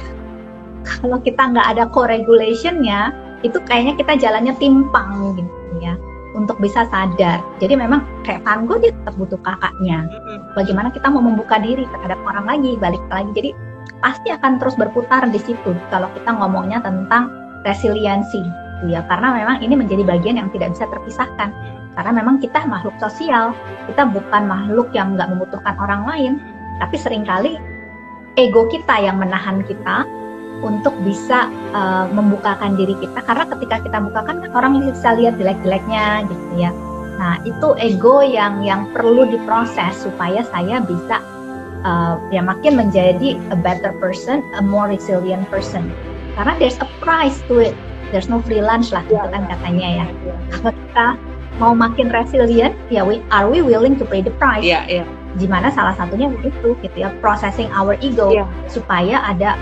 Kalau kita nggak ada co-regulation-nya, itu kayaknya kita jalannya timpang gitu ya, untuk bisa sadar. Jadi memang kayak Van Gogh, dia tetap butuh kakaknya. Bagaimana kita mau membuka diri terhadap orang lagi, balik lagi. Jadi pasti akan terus berputar di situ kalau kita ngomongnya tentang resiliensi. Ya, karena memang ini menjadi bagian yang tidak bisa terpisahkan. Karena memang kita makhluk sosial, kita bukan makhluk yang nggak membutuhkan orang lain, tapi seringkali ego kita yang menahan kita untuk bisa membukakan diri kita. Karena ketika kita bukakan kan orang bisa lihat jelek-jeleknya gitu ya. Nah, itu ego yang perlu diproses supaya saya bisa makin menjadi a better person, a more resilient person. Karena there's a price to it. There's no free lunch lah, gitu kan katanya ya. Kalau kita mau makin resilient, ya are we willing to pay the price? Gimana salah satunya itu gitu ya, processing our ego supaya ada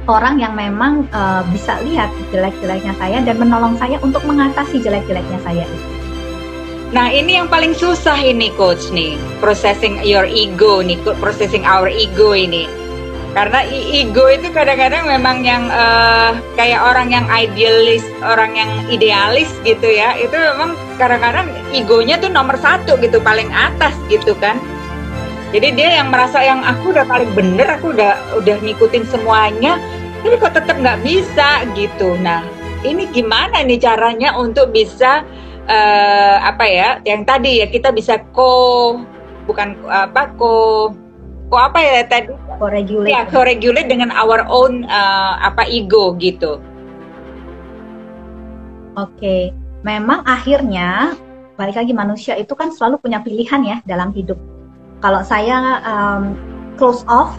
orang yang memang bisa lihat jelek-jeleknya saya dan menolong saya untuk mengatasi jelek-jeleknya saya itu. Nah, ini yang paling susah ini coach nih, processing your ego nih, processing our ego ini. Karena ego itu kadang-kadang memang yang kayak orang yang idealis, orang yang idealis gitu ya. Itu memang kadang-kadang egonya tuh nomor satu gitu, paling atas gitu kan. Jadi dia yang merasa yang aku udah paling bener, aku udah ngikutin semuanya, tapi kok tetap nggak bisa gitu. Nah, ini gimana nih caranya untuk bisa apa ya, yang tadi ya kita bisa bukan apa apa ya tadi? Co-regulate. Ya, co-regulate dengan our own ego gitu. Oke, memang akhirnya balik lagi manusia itu kan selalu punya pilihan ya dalam hidup. Kalau saya close off,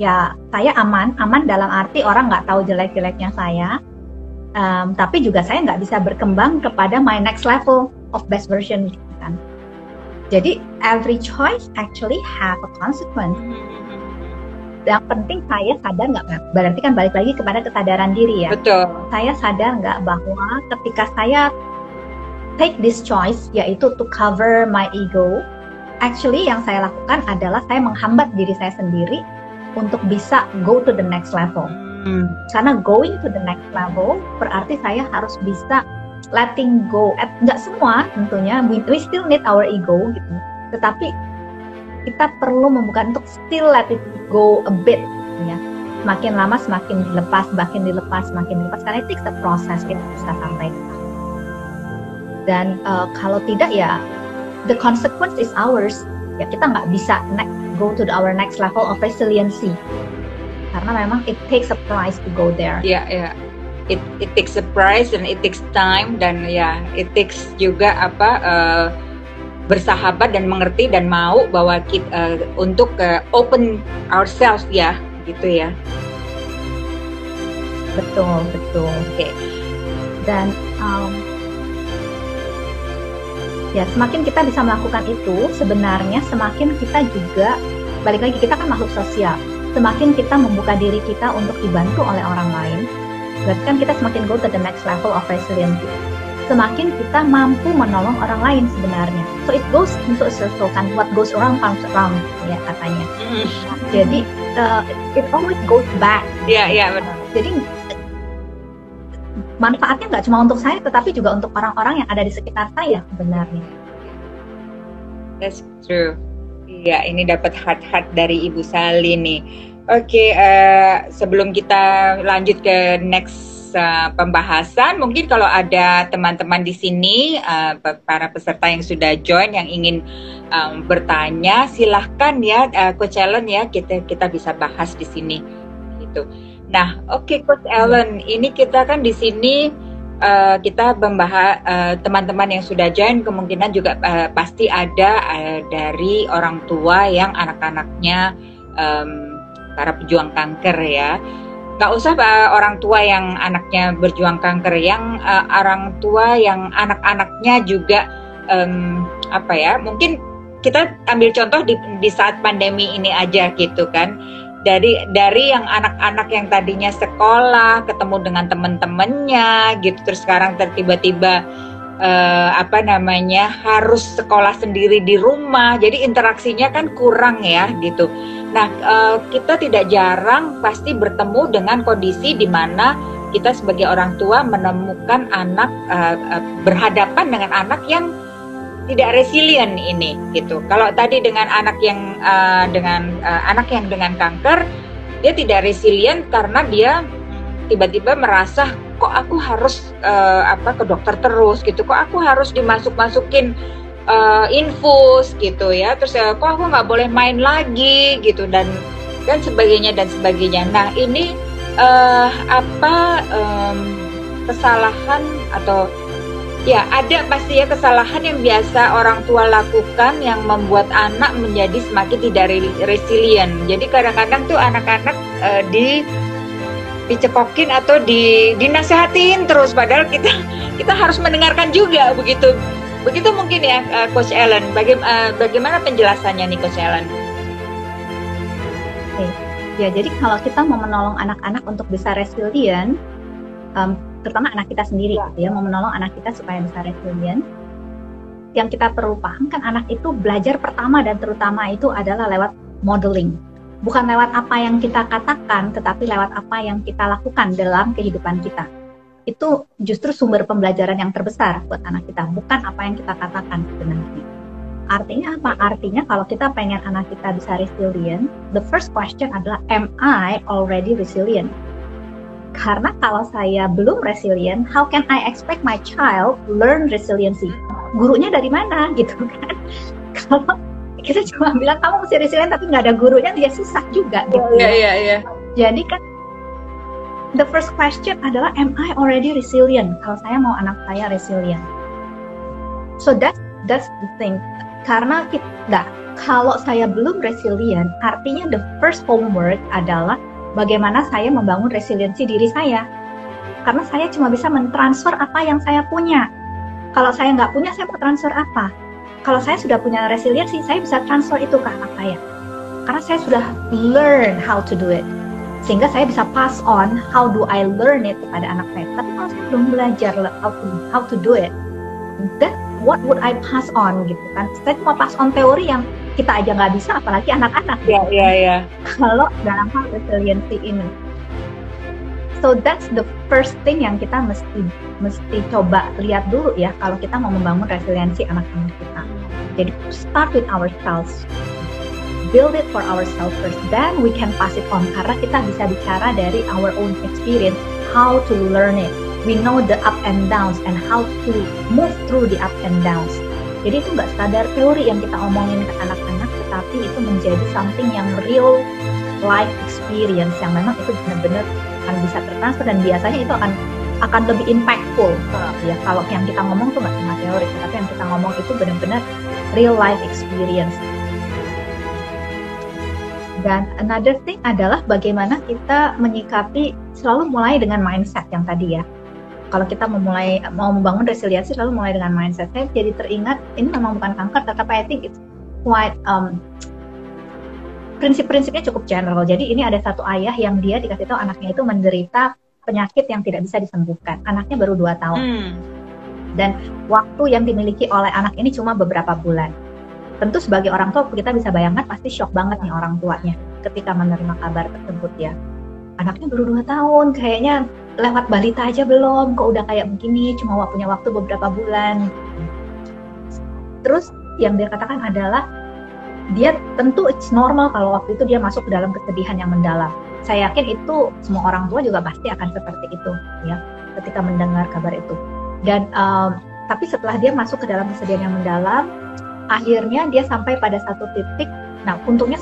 ya saya aman dalam arti orang nggak tahu jelek-jeleknya saya, tapi juga saya nggak bisa berkembang kepada my next level of best version gitu kan. Jadi every choice actually have a consequence. Yang penting saya sadar nggak, berarti kan balik lagi kepada kesadaran diri ya. Betul. Saya sadar nggak bahwa ketika saya take this choice, yaitu to cover my ego, actually yang saya lakukan adalah saya menghambat diri saya sendiri untuk bisa go to the next level. Karena going to the next level berarti saya harus bisa letting go. Nggak semua tentunya, we still need our ego gitu. Tetapi kita perlu membuka untuk still let it go a bit ya. Semakin lama semakin dilepas, makin dilepas, karena it takes a process kita bisa sampai ke sana. Dan kalau tidak ya the consequence is ours. Ya kita nggak bisa go to our next level of resiliency. Karena memang it takes a price to go there. Ya. It takes a price and it takes time, dan ya it takes juga bersahabat dan mengerti dan mau bahwa kita untuk open ourselves ya gitu ya. Betul. Okay. Dan ya semakin kita bisa melakukan itu, sebenarnya semakin kita juga, balik lagi kita kan makhluk sosial, semakin kita membuka diri kita untuk dibantu oleh orang lain, berarti kan kita semakin go to the next level of resiliency. Semakin kita mampu menolong orang lain sebenarnya. So it goes into a circle kan, what goes around comes around ya katanya. Jadi it always goes back. Iya benar. Jadi manfaatnya nggak cuma untuk saya, tetapi juga untuk orang-orang yang ada di sekitar saya sebenarnya. That's true. Iya, ini dapat heart dari Ibu Sali nih. Oke, sebelum kita lanjut ke next pembahasan, mungkin kalau ada teman-teman di sini, para peserta yang sudah join yang ingin bertanya, silahkan ya, Coach Ellen ya, kita bisa bahas di sini gitu. Nah, oke, Coach Ellen, ini kita kan di sini kita membahas teman-teman yang sudah join, kemungkinan juga pasti ada dari orang tua yang anak-anaknya para pejuang kanker ya. Gak usah orang tua yang anaknya berjuang kanker, yang orang tua yang anak-anaknya juga mungkin kita ambil contoh di saat pandemi ini aja gitu kan. Dari yang anak-anak yang tadinya sekolah, ketemu dengan teman-temannya gitu, terus sekarang tiba-tiba harus sekolah sendiri di rumah, jadi interaksinya kan kurang ya gitu. Nah, kita tidak jarang pasti bertemu dengan kondisi di mana kita sebagai orang tua menemukan anak berhadapan dengan anak yang tidak resilient ini gitu. Kalau tadi dengan anak yang dengan kanker, dia tidak resilient karena dia tiba-tiba merasa kok aku harus ke dokter terus gitu, kok aku harus dimasukin infus gitu ya, terus kok aku nggak boleh main lagi gitu dan sebagainya. Nah ini kesalahan atau ya ada pasti ya kesalahan yang biasa orang tua lakukan yang membuat anak menjadi semakin tidak resilient. Jadi kadang-kadang tuh anak-anak dicekokin atau dinasehatin terus, padahal kita harus mendengarkan juga begitu mungkin ya, Coach Ellen. Bagaimana penjelasannya nih, Coach Ellen? Oke. Ya, jadi kalau kita mau menolong anak-anak untuk bisa resilient, terutama anak kita sendiri gitu ya, mau menolong anak kita supaya bisa resilient, yang kita perlu paham kan anak itu belajar pertama dan terutama itu adalah lewat modeling. Bukan lewat apa yang kita katakan, tetapi lewat apa yang kita lakukan dalam kehidupan kita. Itu justru sumber pembelajaran yang terbesar buat anak kita, bukan apa yang kita katakan sebenarnya. Artinya apa? Artinya kalau kita pengen anak kita bisa resilient, the first question adalah, am I already resilient? Karena kalau saya belum resilient, how can I expect my child learn resiliency? Gurunya dari mana gitu kan? Kalau kita cuma bilang kamu mesti resilient tapi nggak ada gurunya, dia susah juga gitu. Iya. Jadi kan the first question adalah, am I already resilient? Kalau saya mau anak saya resilient. So that's the thing. Karena kalau saya belum resilient, artinya the first homework adalah bagaimana saya membangun resiliensi diri saya. Karena saya cuma bisa mentransfer apa yang saya punya. Kalau saya nggak punya, saya mau transfer apa? Kalau saya sudah punya resiliensi, saya bisa transfer itu ke anak saya. Karena saya sudah learn how to do it. Sehingga saya bisa pass on, how do I learn it kepada anak saya. Tapi kalau saya belum belajar how to do it, then what would I pass on gitu kan. Saya cuma pass on teori yang kita aja nggak bisa, apalagi anak-anak. Iya. Kalau dalam hal resiliensi ini. So that's the first thing yang kita mesti coba lihat dulu ya, kalau kita mau membangun resiliensi anak-anak kita. Jadi start with ourselves, build it for ourselves first, then we can pass it on. Karena kita bisa bicara dari our own experience, how to learn it. We know the up and downs and how to move through the up and downs. Jadi itu nggak sekadar teori yang kita omongin ke anak-anak, tetapi itu menjadi something yang real life experience yang memang itu benar-benar akan bisa tertransfer, dan biasanya itu akan lebih impactful ya. Kalau yang kita ngomong tuh nggak cuma teori, tapi yang kita ngomong itu benar-benar real life experience. Dan another thing adalah bagaimana kita menyikapi, selalu mulai dengan mindset yang tadi ya. Kalau kita mau membangun resiliensi, selalu mulai dengan mindset. Saya jadi teringat, ini memang bukan kanker, tetapi I think it's quite prinsip-prinsipnya cukup general. Jadi ini ada satu ayah yang dia dikasih tahu anaknya itu menderita penyakit yang tidak bisa disembuhkan. Anaknya baru 2 tahun. Dan waktu yang dimiliki oleh anak ini cuma beberapa bulan. Tentu sebagai orang tua kita bisa bayangkan pasti shock banget nih orang tuanya ketika menerima kabar tersebut ya. Anaknya baru 2 tahun, kayaknya lewat balita aja belum, kok udah kayak begini, cuma punya waktu beberapa bulan. Terus yang dia katakan adalah, dia tentu it's normal kalau waktu itu dia masuk ke dalam kesedihan yang mendalam. Saya yakin itu semua orang tua juga pasti akan seperti itu ya ketika mendengar kabar itu. Dan tapi setelah dia masuk ke dalam kesedihan yang mendalam, akhirnya dia sampai pada satu titik. Nah, untungnya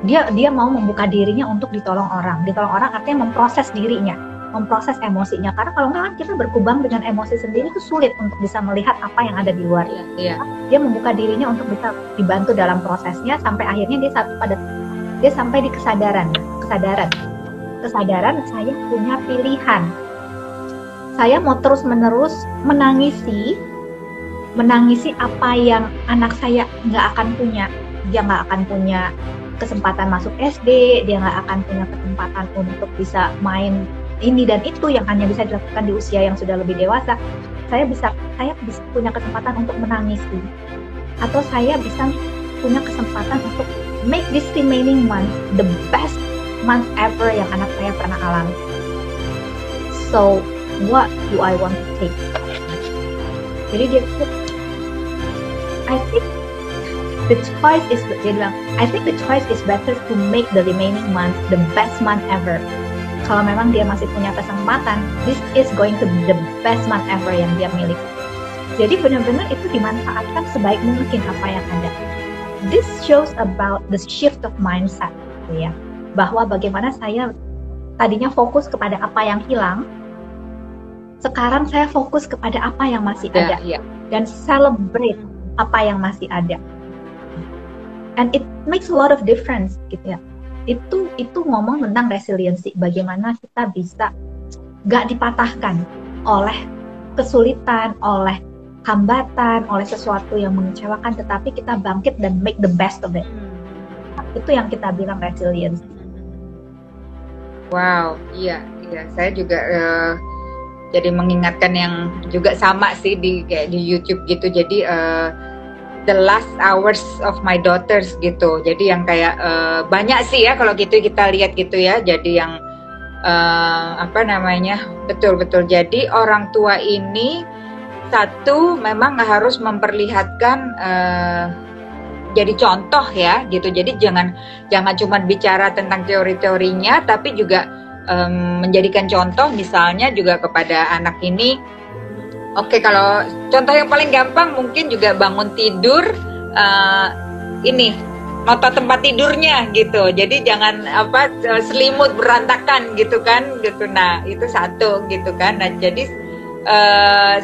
dia mau membuka dirinya untuk ditolong orang. Ditolong orang artinya memproses dirinya, memproses emosinya. Karena kalau nggak kan kita berkubang dengan emosi sendiri itu sulit untuk bisa melihat apa yang ada di luar. Iya. Dia membuka dirinya untuk bisa dibantu dalam prosesnya sampai akhirnya dia sampai di kesadaran saya punya pilihan. Saya mau terus-menerus menangisi apa yang anak saya nggak akan punya. Dia nggak akan punya kesempatan masuk SD, dia nggak akan punya kesempatan untuk bisa main ini dan itu yang hanya bisa dilakukan di usia yang sudah lebih dewasa. Saya bisa punya kesempatan untuk menangisi, atau saya bisa punya kesempatan untuk make this remaining month the best month ever yang anak saya pernah alami. So what do I want to take? Jadi dia I think the choice is better to make the remaining month the best month ever. Kalau memang dia masih punya kesempatan, this is going to be the best month ever yang dia miliki. Jadi benar-benar itu dimanfaatkan sebaik mungkin apa yang ada. This shows about the shift of mindset, gitu ya. Bahwa bagaimana saya tadinya fokus kepada apa yang hilang, sekarang saya fokus kepada apa yang masih ada dan celebrate apa yang masih ada. And it makes a lot of difference, gitu ya. Itu ngomong tentang resiliensi, bagaimana kita bisa gak dipatahkan oleh kesulitan, oleh hambatan, oleh sesuatu yang mengecewakan, tetapi kita bangkit dan make the best of it. Itu yang kita bilang resiliensi. Wow, iya, saya juga jadi mengingatkan yang juga sama sih kayak di YouTube gitu. Jadi the last hours of my daughters gitu. Jadi yang kayak banyak sih ya kalau gitu kita lihat gitu ya. Jadi yang betul-betul. Jadi orang tua ini satu memang harus memperlihatkan jadi contoh ya gitu. Jadi jangan cuma bicara tentang teori-teorinya, tapi juga menjadikan contoh misalnya juga kepada anak ini. Oke, kalau contoh yang paling gampang mungkin juga bangun tidur, ini nota tempat tidurnya gitu. Jadi jangan selimut berantakan gitu kan, gitu. Nah itu satu gitu kan. Nah jadi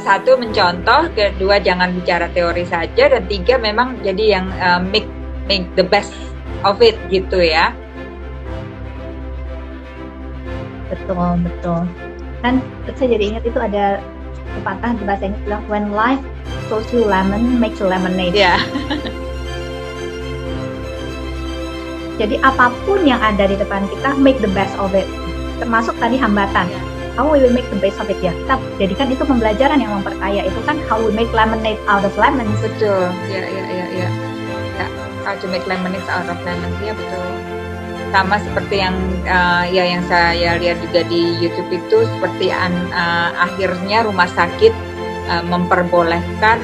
satu mencontoh, kedua jangan bicara teori saja, dan tiga memang jadi yang make the best of it gitu ya. Betul. Kan saya jadi ingat itu ada pepatah di bahasa Inggris bilang, when life throws you lemon, make you lemonade. Yeah. Jadi apapun yang ada di depan kita, make the best of it. Termasuk tadi hambatan. How we will make the best of it ya. Kita jadikan itu pembelajaran yang memperkaya. Itu kan how we make lemonade out of lemons. Betul. Ya. How to make lemonade out of lemons. Ya betul. Sama seperti yang yang saya lihat juga di YouTube itu, seperti akhirnya rumah sakit memperbolehkan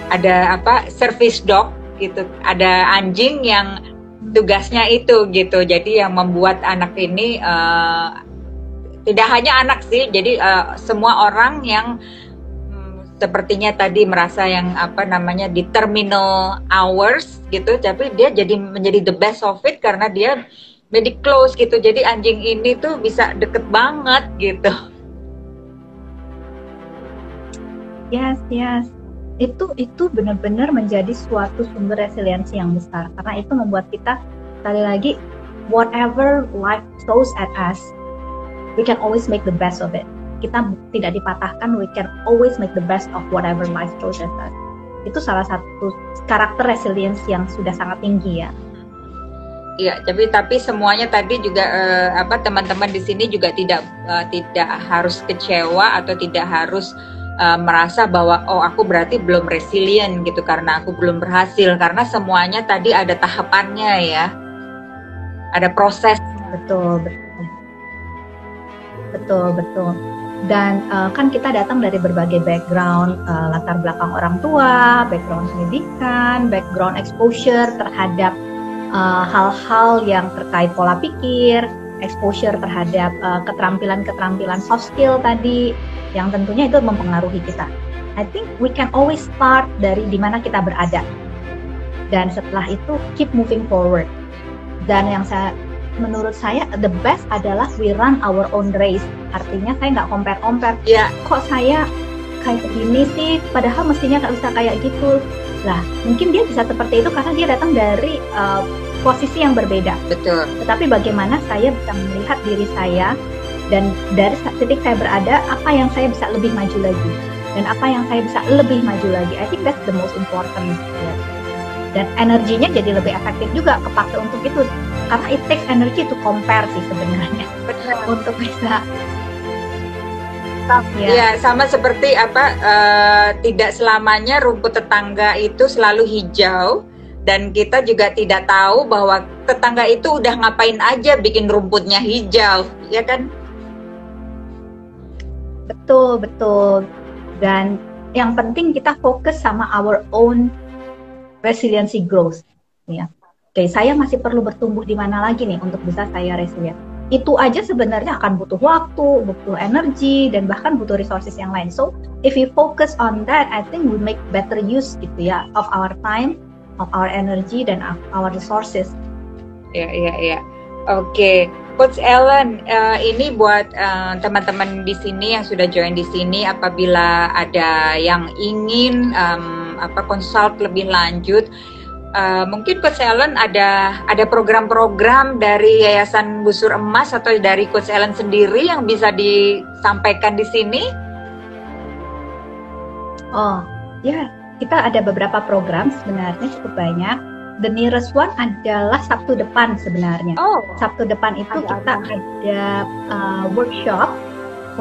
ada service dog gitu, ada anjing yang tugasnya itu gitu. Jadi yang membuat anak ini tidak hanya anak sih, jadi semua orang yang sepertinya tadi merasa yang di terminal hours gitu, tapi dia menjadi the best of it karena dia very close gitu. Jadi anjing ini tuh bisa deket banget gitu. Yes. Itu benar-benar menjadi suatu sumber resiliensi yang besar, karena itu membuat kita sekali lagi, whatever life throws at us, we can always make the best of it. Kita tidak dipatahkan, we can always make the best of whatever life throws at us. Itu salah satu karakter resilience yang sudah sangat tinggi ya. Iya, tapi semuanya tadi juga teman-teman di sini juga tidak harus kecewa atau tidak harus merasa bahwa aku berarti belum resilient gitu karena aku belum berhasil, karena semuanya tadi ada tahapannya ya. Ada proses. Betul. Dan kan kita datang dari berbagai background, latar belakang orang tua, background pendidikan, background exposure terhadap hal-hal yang terkait pola pikir, exposure terhadap keterampilan soft skill tadi, yang tentunya itu mempengaruhi kita. I think we can always start dari dimana kita berada, dan setelah itu keep moving forward. Dan yang menurut saya the best adalah we run our own race. Artinya saya nggak compare. Yeah. Kok saya kayak gini sih, padahal mestinya nggak bisa kayak gitu. Lah, mungkin dia bisa seperti itu karena dia datang dari posisi yang berbeda. Betul. Tetapi bagaimana saya bisa melihat diri saya, dan dari titik saya berada, apa yang saya bisa lebih maju lagi, dan apa yang saya bisa lebih maju lagi. I think that's the most important. Ya. Dan energinya jadi lebih efektif juga kepake untuk itu, karena it takes energy to compare sih sebenarnya. Betul. Untuk bisa ya, sama seperti tidak selamanya rumput tetangga itu selalu hijau, dan kita juga tidak tahu bahwa tetangga itu udah ngapain aja bikin rumputnya hijau, ya kan? Betul. Dan yang penting kita fokus sama our own resiliency growth, ya. Oke, saya masih perlu bertumbuh di mana lagi nih untuk bisa saya resilient. Itu aja sebenarnya akan butuh waktu, butuh energi, dan bahkan butuh resources yang lain. So, if we focus on that, I think we make better use gitu ya of our time, of our energy, dan our resources. Ya. Oke, Coach Ellen, ini buat teman-teman di sini yang sudah join di sini, apabila ada yang ingin consult lebih lanjut, mungkin Coach Ellen ada program-program dari Yayasan Busur Emas atau dari Coach Ellen sendiri yang bisa disampaikan di sini? Oh, ya, kita ada beberapa program sebenarnya, cukup banyak. The nearest one adalah Sabtu depan sebenarnya. Sabtu depan itu kita ada workshop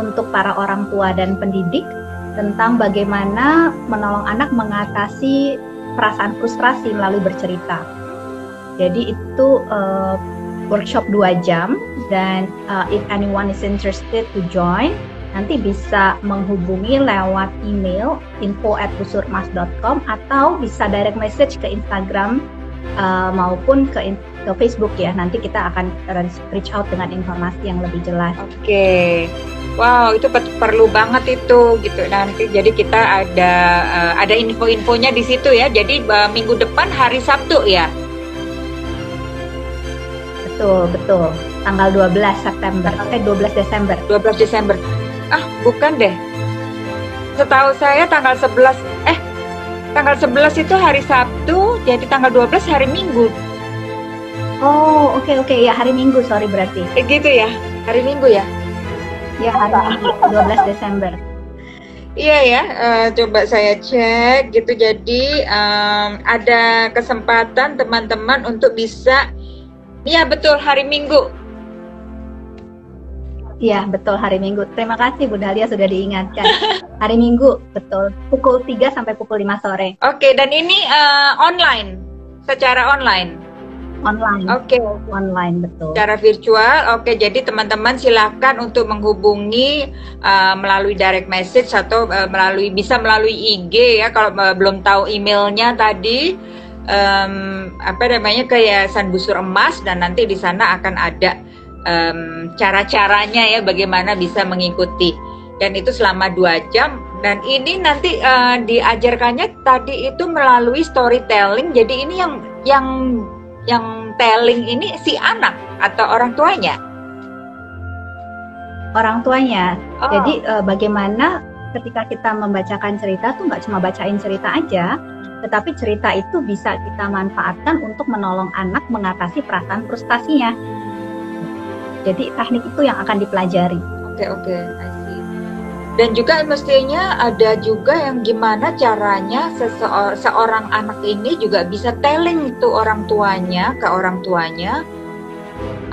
untuk para orang tua dan pendidik tentang bagaimana menolong anak mengatasi perasaan frustrasi melalui bercerita. Jadi itu workshop 2 jam, dan if anyone is interested to join, nanti bisa menghubungi lewat email info@busurmas.com atau bisa direct message ke Instagram maupun ke Facebook ya. Nanti kita akan reach out dengan informasi yang lebih jelas. Oke. Wow, itu perlu banget itu gitu. Nanti jadi kita ada info-infonya di situ ya. Jadi minggu depan hari Sabtu ya. Betul. Tanggal 12 September, 12 Desember. 12 Desember. Ah, bukan deh. Setahu saya tanggal 11 itu hari Sabtu, jadi tanggal 12 hari Minggu. Oh, oke. Ya, hari Minggu, sorry berarti. Gitu ya. Hari Minggu ya. Ya, hari Minggu 12 Desember. Iya ya, coba saya cek gitu. Jadi ada kesempatan teman-teman untuk bisa, ya betul hari Minggu. Iya, betul hari Minggu. Terima kasih Bu Dahlia sudah diingatkan. Hari Minggu, betul. Pukul 3 sampai pukul 5 sore. Oke, dan ini online, secara online. Online. Oke. Online, betul. Secara virtual. Oke, jadi teman-teman silakan untuk menghubungi melalui direct message atau bisa melalui IG ya. Kalau belum tahu emailnya tadi, ke Yayasan Busur Emas, dan nanti di sana akan ada cara-caranya ya bagaimana bisa mengikuti, dan itu selama 2 jam. Dan ini nanti diajarkannya tadi itu melalui storytelling. Jadi ini yang telling ini si anak atau orang tuanya? Orang tuanya. Oh. Jadi bagaimana ketika kita membacakan cerita tuh nggak cuma bacain cerita aja, tetapi cerita itu bisa kita manfaatkan untuk menolong anak mengatasi perasaan frustasinya. Jadi teknik itu yang akan dipelajari. Oke, I see. Dan juga mestinya ada juga yang gimana caranya seorang anak ini juga bisa telling tuh ke orang tuanya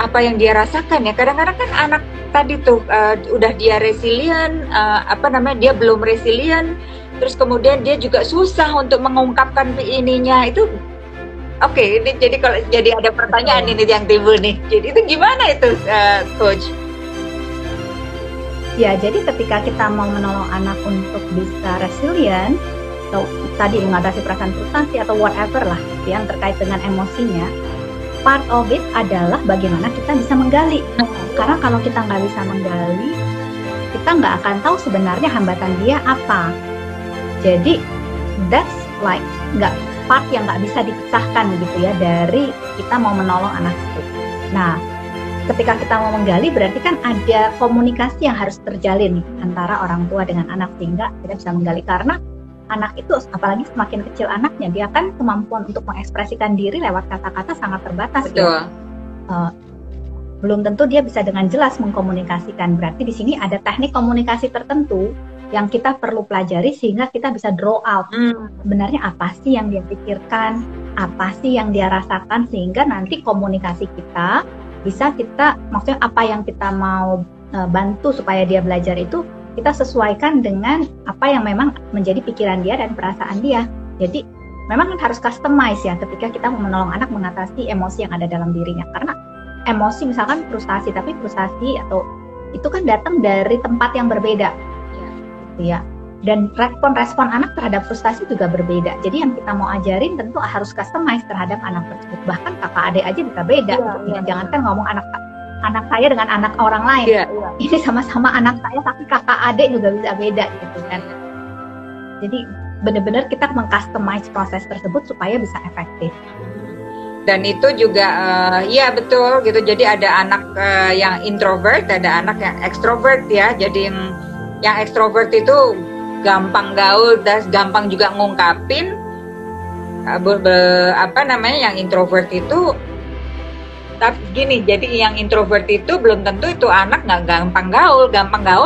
apa yang dia rasakan ya. Kadang-kadang kan anak tadi tuh udah dia resilient, dia belum resilient, terus kemudian dia juga susah untuk mengungkapkan ininya itu. Oke, ini jadi kalau jadi ada pertanyaan ini yang timbul nih. Jadi itu gimana itu, Coach? Ya, jadi ketika kita mau menolong anak untuk bisa resilient, atau tadi mengatasi perasaan frustasi atau whatever lah yang terkait dengan emosinya, part of it adalah bagaimana kita bisa menggali. Karena kalau kita nggak bisa menggali, kita nggak akan tahu sebenarnya hambatan dia apa. Jadi that's like part yang nggak bisa dipisahkan gitu ya dari kita mau menolong anak itu. Nah, ketika kita mau menggali berarti kan ada komunikasi yang harus terjalin antara orang tua dengan anak sehingga kita bisa menggali. Karena anak itu apalagi semakin kecil anaknya, dia kan kemampuan untuk mengekspresikan diri lewat kata-kata sangat terbatas. Betul. Ya. Belum tentu dia bisa dengan jelas mengkomunikasikan. Berarti di sini ada teknik komunikasi tertentu yang kita perlu pelajari sehingga kita bisa draw out sebenarnya apa sih yang dia pikirkan, apa sih yang dia rasakan, sehingga nanti komunikasi kita bisa maksudnya apa yang kita mau bantu supaya dia belajar itu kita sesuaikan dengan apa yang memang menjadi pikiran dia dan perasaan dia. Jadi memang harus customize ya ketika kita mau menolong anak mengatasi emosi yang ada dalam dirinya. Karena emosi misalkan frustasi, tapi frustasi atau itu kan datang dari tempat yang berbeda. Ya, dan respon anak terhadap frustasi juga berbeda. Jadi yang kita mau ajarin tentu harus customize terhadap anak tersebut. Bahkan kakak adik aja bisa beda. Jangankan ngomong anak saya dengan anak orang lain. Ini sama-sama anak saya tapi kakak adik juga bisa beda gitu kan. Jadi benar-benar kita mengcustomize proses tersebut supaya bisa efektif. Dan itu juga ya betul gitu. Jadi ada anak yang introvert, ada anak yang ekstrovert ya. Jadi yang ekstrovert itu gampang gaul dan gampang juga ngungkapin. Yang introvert itu tapi gini, jadi yang introvert itu belum tentu itu anak nggak gampang gaul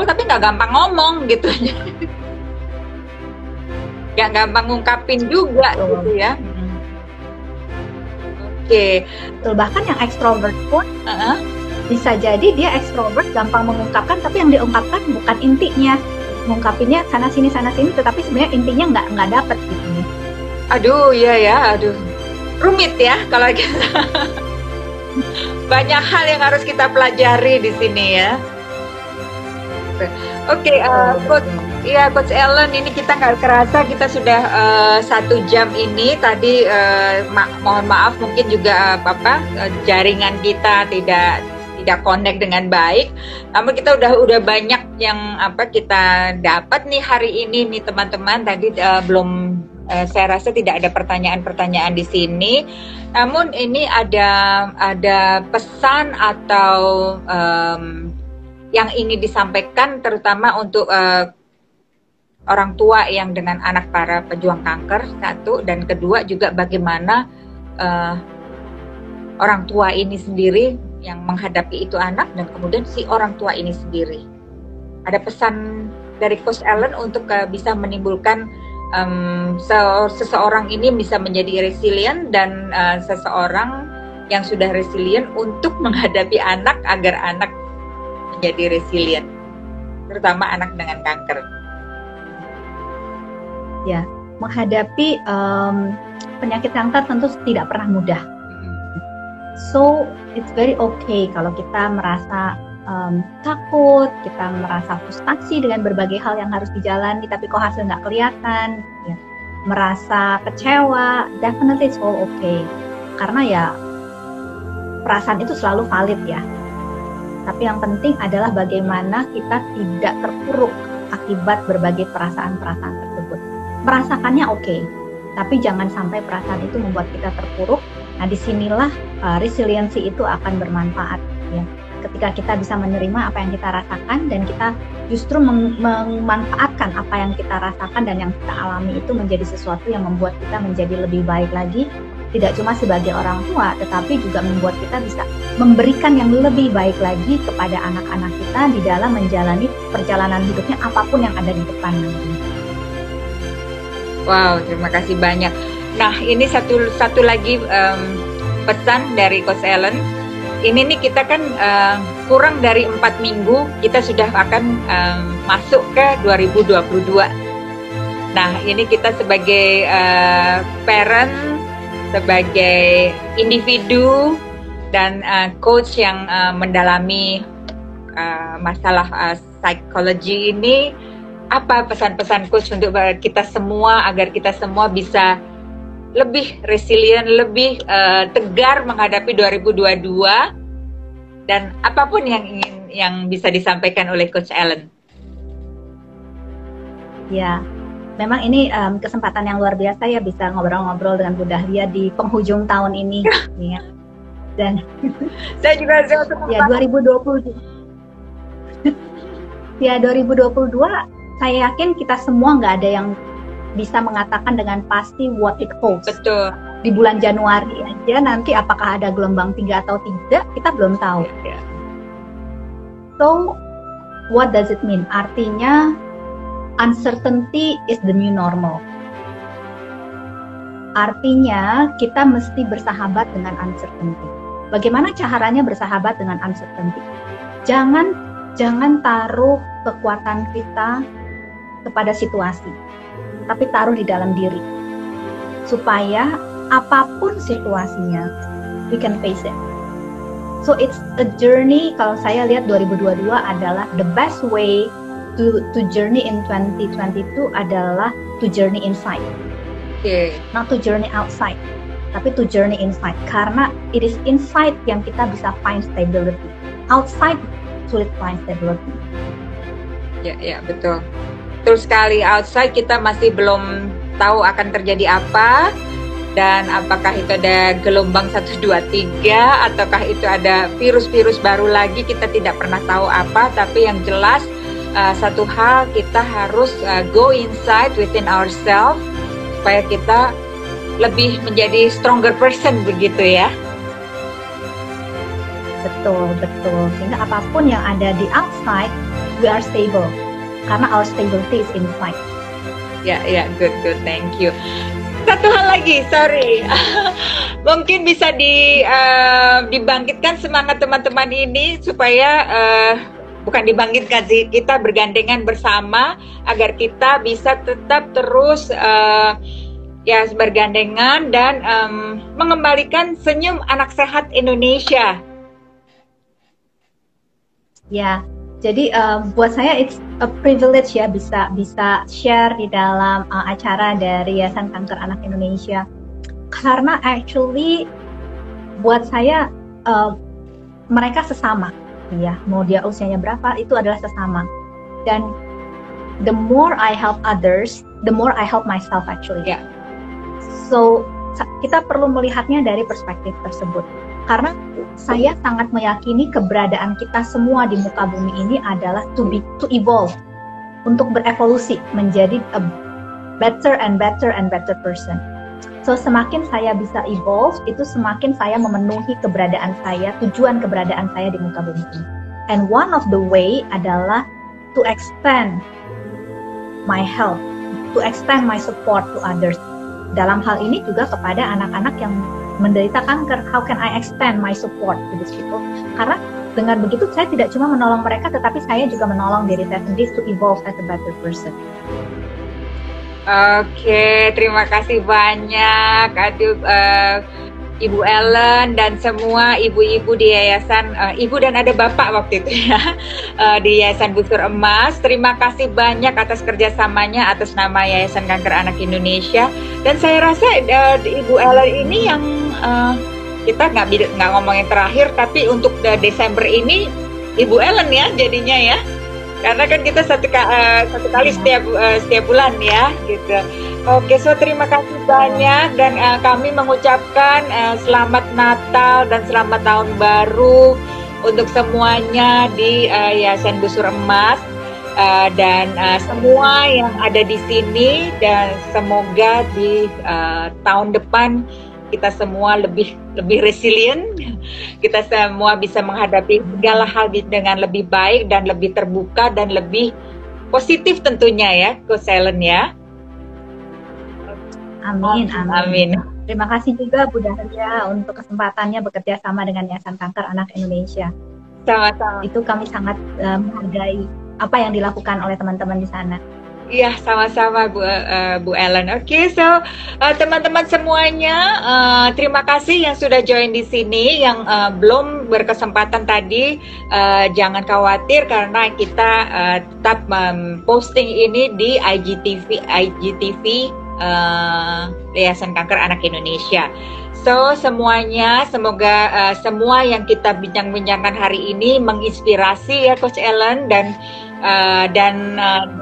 tapi nggak gampang ngomong gitu. Nggak gampang ngungkapin juga gitu ya. Oke. Bahkan yang ekstrovert pun bisa jadi dia ekstrovert gampang mengungkapkan, tapi yang diungkapkan bukan intinya, mengungkapinnya sana sini tetapi sebenarnya intinya nggak dapet gitu. Aduh rumit ya kalau kita banyak hal yang harus kita pelajari di sini ya. Oke, Coach, Iya, Coach Ellen, ini kita nggak kerasa kita sudah 1 jam ini. Tadi mohon maaf mungkin juga jaringan kita tidak connect dengan baik. Namun kita udah banyak yang kita dapat nih hari ini nih teman-teman. Tadi belum saya rasa tidak ada pertanyaan-pertanyaan di sini. Namun ini ada pesan atau yang ingin disampaikan terutama untuk orang tua yang dengan anak para pejuang kanker, satu, dan kedua juga bagaimana orang tua ini sendiri yang menghadapi itu anak, dan kemudian si orang tua ini sendiri. Ada pesan dari Coach Ellen untuk bisa menimbulkan seseorang ini bisa menjadi resilient, dan seseorang yang sudah resilient untuk menghadapi anak agar anak menjadi resilient, terutama anak dengan kanker. Ya, menghadapi penyakit kanker tentu tidak pernah mudah. So it's very okay kalau kita merasa takut, kita merasa frustasi dengan berbagai hal yang harus dijalani, tapi kok hasil nggak kelihatan, ya. Merasa kecewa, definitely it's all okay. Karena ya perasaan itu selalu valid ya. Tapi yang penting adalah bagaimana kita tidak terpuruk akibat berbagai perasaan-perasaan tersebut. Merasakannya oke, tapi jangan sampai perasaan itu membuat kita terpuruk. Nah, disinilah resiliensi itu akan bermanfaat ya. Ketika kita bisa menerima apa yang kita rasakan dan kita justru memanfaatkan apa yang kita rasakan dan yang kita alami itu menjadi sesuatu yang membuat kita menjadi lebih baik lagi, tidak cuma sebagai orang tua, tetapi juga membuat kita bisa memberikan yang lebih baik lagi kepada anak-anak kita di dalam menjalani perjalanan hidupnya apapun yang ada di depan nanti. Wow, terima kasih banyak. Nah, ini satu lagi pesan dari Coach Ellen. Ini nih kita kan kurang dari 4 minggu kita sudah akan masuk ke 2022. Nah, ini kita sebagai parent, sebagai individu dan coach yang mendalami masalah psikologi ini, apa pesan-pesan coach untuk kita semua agar kita semua bisa lebih resilient, lebih tegar menghadapi 2022, dan apapun yang bisa disampaikan oleh Coach Ellen. Ya, memang ini kesempatan yang luar biasa ya, bisa ngobrol-ngobrol dengan Bu Dahlia di penghujung tahun ini. Ya. Dan saya juga ya 2020. Ya 2022, saya yakin kita semua nggak ada yang bisa mengatakan dengan pasti what it holds. Betul. Di bulan Januari aja nanti apakah ada gelombang 3 atau tidak, kita belum tahu. Yeah. So, what does it mean? Artinya, uncertainty is the new normal. Artinya, kita mesti bersahabat dengan uncertainty. Bagaimana caranya bersahabat dengan uncertainty? Jangan taruh kekuatan kita kepada situasi, tapi taruh di dalam diri, supaya apapun situasinya, we can face it. So it's a journey. Kalau saya lihat 2022 adalah the best way to journey in 2022 adalah to journey inside. Okay. Not to journey outside, tapi to journey inside. Karena it is inside yang kita bisa find stability. Outside sulit find stability. Ya, betul. Betul sekali, outside kita masih belum tahu akan terjadi apa, dan apakah itu ada gelombang 1, 2, 3, ataukah itu ada virus-virus baru lagi, kita tidak pernah tahu apa. Tapi yang jelas satu hal, kita harus go inside within ourselves supaya kita lebih menjadi stronger person, begitu ya. Betul. Sehingga apapun yang ada di outside, we are stable. Karena our stability is inside. Ya, good, thank you. Satu hal lagi, sorry. Mungkin bisa dibangkitkan semangat teman-teman ini supaya bukan dibangkitkan sih, kita bergandengan bersama agar kita bisa tetap terus bergandengan dan mengembalikan senyum anak sehat Indonesia. Ya, Jadi buat saya it's a privilege ya bisa share di dalam acara dari Yayasan Kanker Anak Indonesia. Karena actually buat saya mereka sesama, ya mau dia usianya berapa itu adalah sesama. Dan the more I help others, the more I help myself actually. Yeah. So kita perlu melihatnya dari perspektif tersebut. Karena saya sangat meyakini keberadaan kita semua di muka bumi ini adalah to evolve, untuk berevolusi menjadi a better and better person. So semakin saya bisa evolve, itu semakin saya memenuhi keberadaan saya, tujuan keberadaan saya di muka bumi ini. And one of the way adalah to extend my help, to extend my support to others. Dalam hal ini juga kepada anak-anak yang menderita kanker, how can I extend my support to these people? Karena dengan begitu saya tidak cuma menolong mereka, tetapi saya juga menolong diri saya sendiri to evolve as a better person. Oke, terima kasih banyak aduh Ibu Ellen dan semua ibu-ibu di yayasan, ibu dan ada bapak waktu itu ya, di Yayasan Busur Emas. Terima kasih banyak atas kerjasamanya atas nama Yayasan Kanker Anak Indonesia. Dan saya rasa Ibu Ellen ini yang kita nggak ngomongin terakhir, tapi untuk Desember ini Ibu Ellen ya jadinya ya. Karena kan kita satu kali setiap bulan ya, gitu. Oke, so terima kasih banyak dan kami mengucapkan selamat Natal dan selamat Tahun Baru untuk semuanya di Yayasan Busur Emas dan semua yang ada di sini, dan semoga di tahun depan kita semua lebih resilient, kita semua bisa menghadapi segala hal dengan lebih baik dan lebih terbuka dan lebih positif tentunya ya, Coach Ellen ya. Amin, amin. Terima kasih juga Bu Dahlia untuk kesempatannya bekerja sama dengan Yayasan Kanker Anak Indonesia. Sama-sama. Itu kami sangat menghargai apa yang dilakukan oleh teman-teman di sana. Iya, sama-sama Bu Ellen. Oke, so teman-teman semuanya, terima kasih yang sudah join di sini. Yang belum berkesempatan tadi, jangan khawatir karena kita tetap posting ini di IGTV Yayasan Kanker Anak Indonesia. So semuanya, semoga semua yang kita bincang-bincangkan hari ini menginspirasi ya Coach Ellen, dan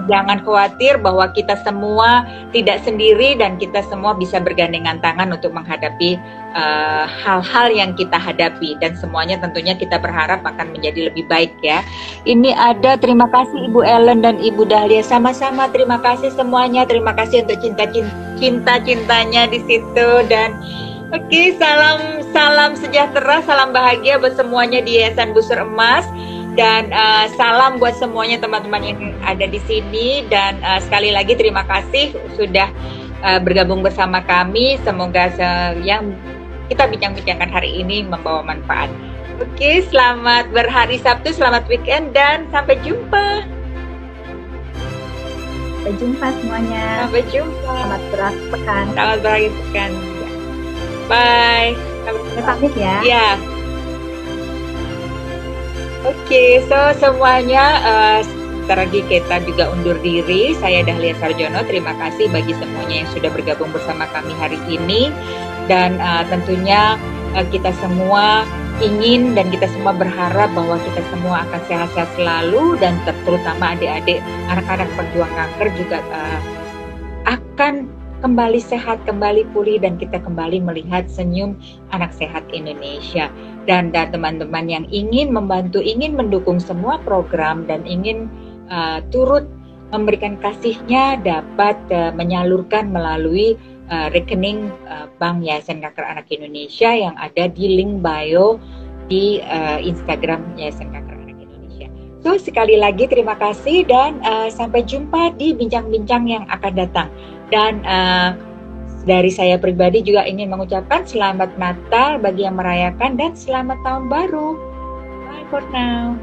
jangan khawatir bahwa kita semua tidak sendiri dan kita semua bisa bergandengan tangan untuk menghadapi hal-hal yang kita hadapi, dan semuanya tentunya kita berharap akan menjadi lebih baik ya. Ini ada, terima kasih Ibu Ellen dan Ibu Dahlia, sama-sama terima kasih semuanya, terima kasih untuk cinta-cintanya di situ. Dan oke, salam sejahtera, salam bahagia buat semuanya di Yayasan Busur Emas. Dan salam buat semuanya teman-teman yang ada di sini, dan sekali lagi terima kasih sudah bergabung bersama kami. Semoga yang kita bincang-bincangkan hari ini membawa manfaat. Oke, selamat berhari Sabtu, selamat weekend, dan sampai jumpa. Sampai jumpa semuanya. Sampai jumpa. Selamat berakhir pekan. Selamat berakhir pekan. Bye. Saya pamit ya. Ya. Oke, so semuanya sebentar lagi kita juga undur diri. Saya Dahlia Sarjono, terima kasih bagi semuanya yang sudah bergabung bersama kami hari ini. Dan tentunya kita semua ingin dan kita semua berharap bahwa kita semua akan sehat-sehat selalu, dan terutama adik-adik, anak-anak pejuang kanker juga akan kembali sehat, kembali pulih, dan kita kembali melihat senyum anak sehat Indonesia. Dan teman-teman yang ingin membantu, ingin mendukung semua program, dan ingin turut memberikan kasihnya, dapat menyalurkan melalui rekening Bank Yayasan Kanker Anak Indonesia yang ada di link bio di Instagram Yayasan Kanker Anak Indonesia. So sekali lagi terima kasih, dan sampai jumpa di bincang-bincang yang akan datang. Dan dari saya pribadi juga ingin mengucapkan selamat Natal bagi yang merayakan, dan selamat Tahun Baru. Bye for now.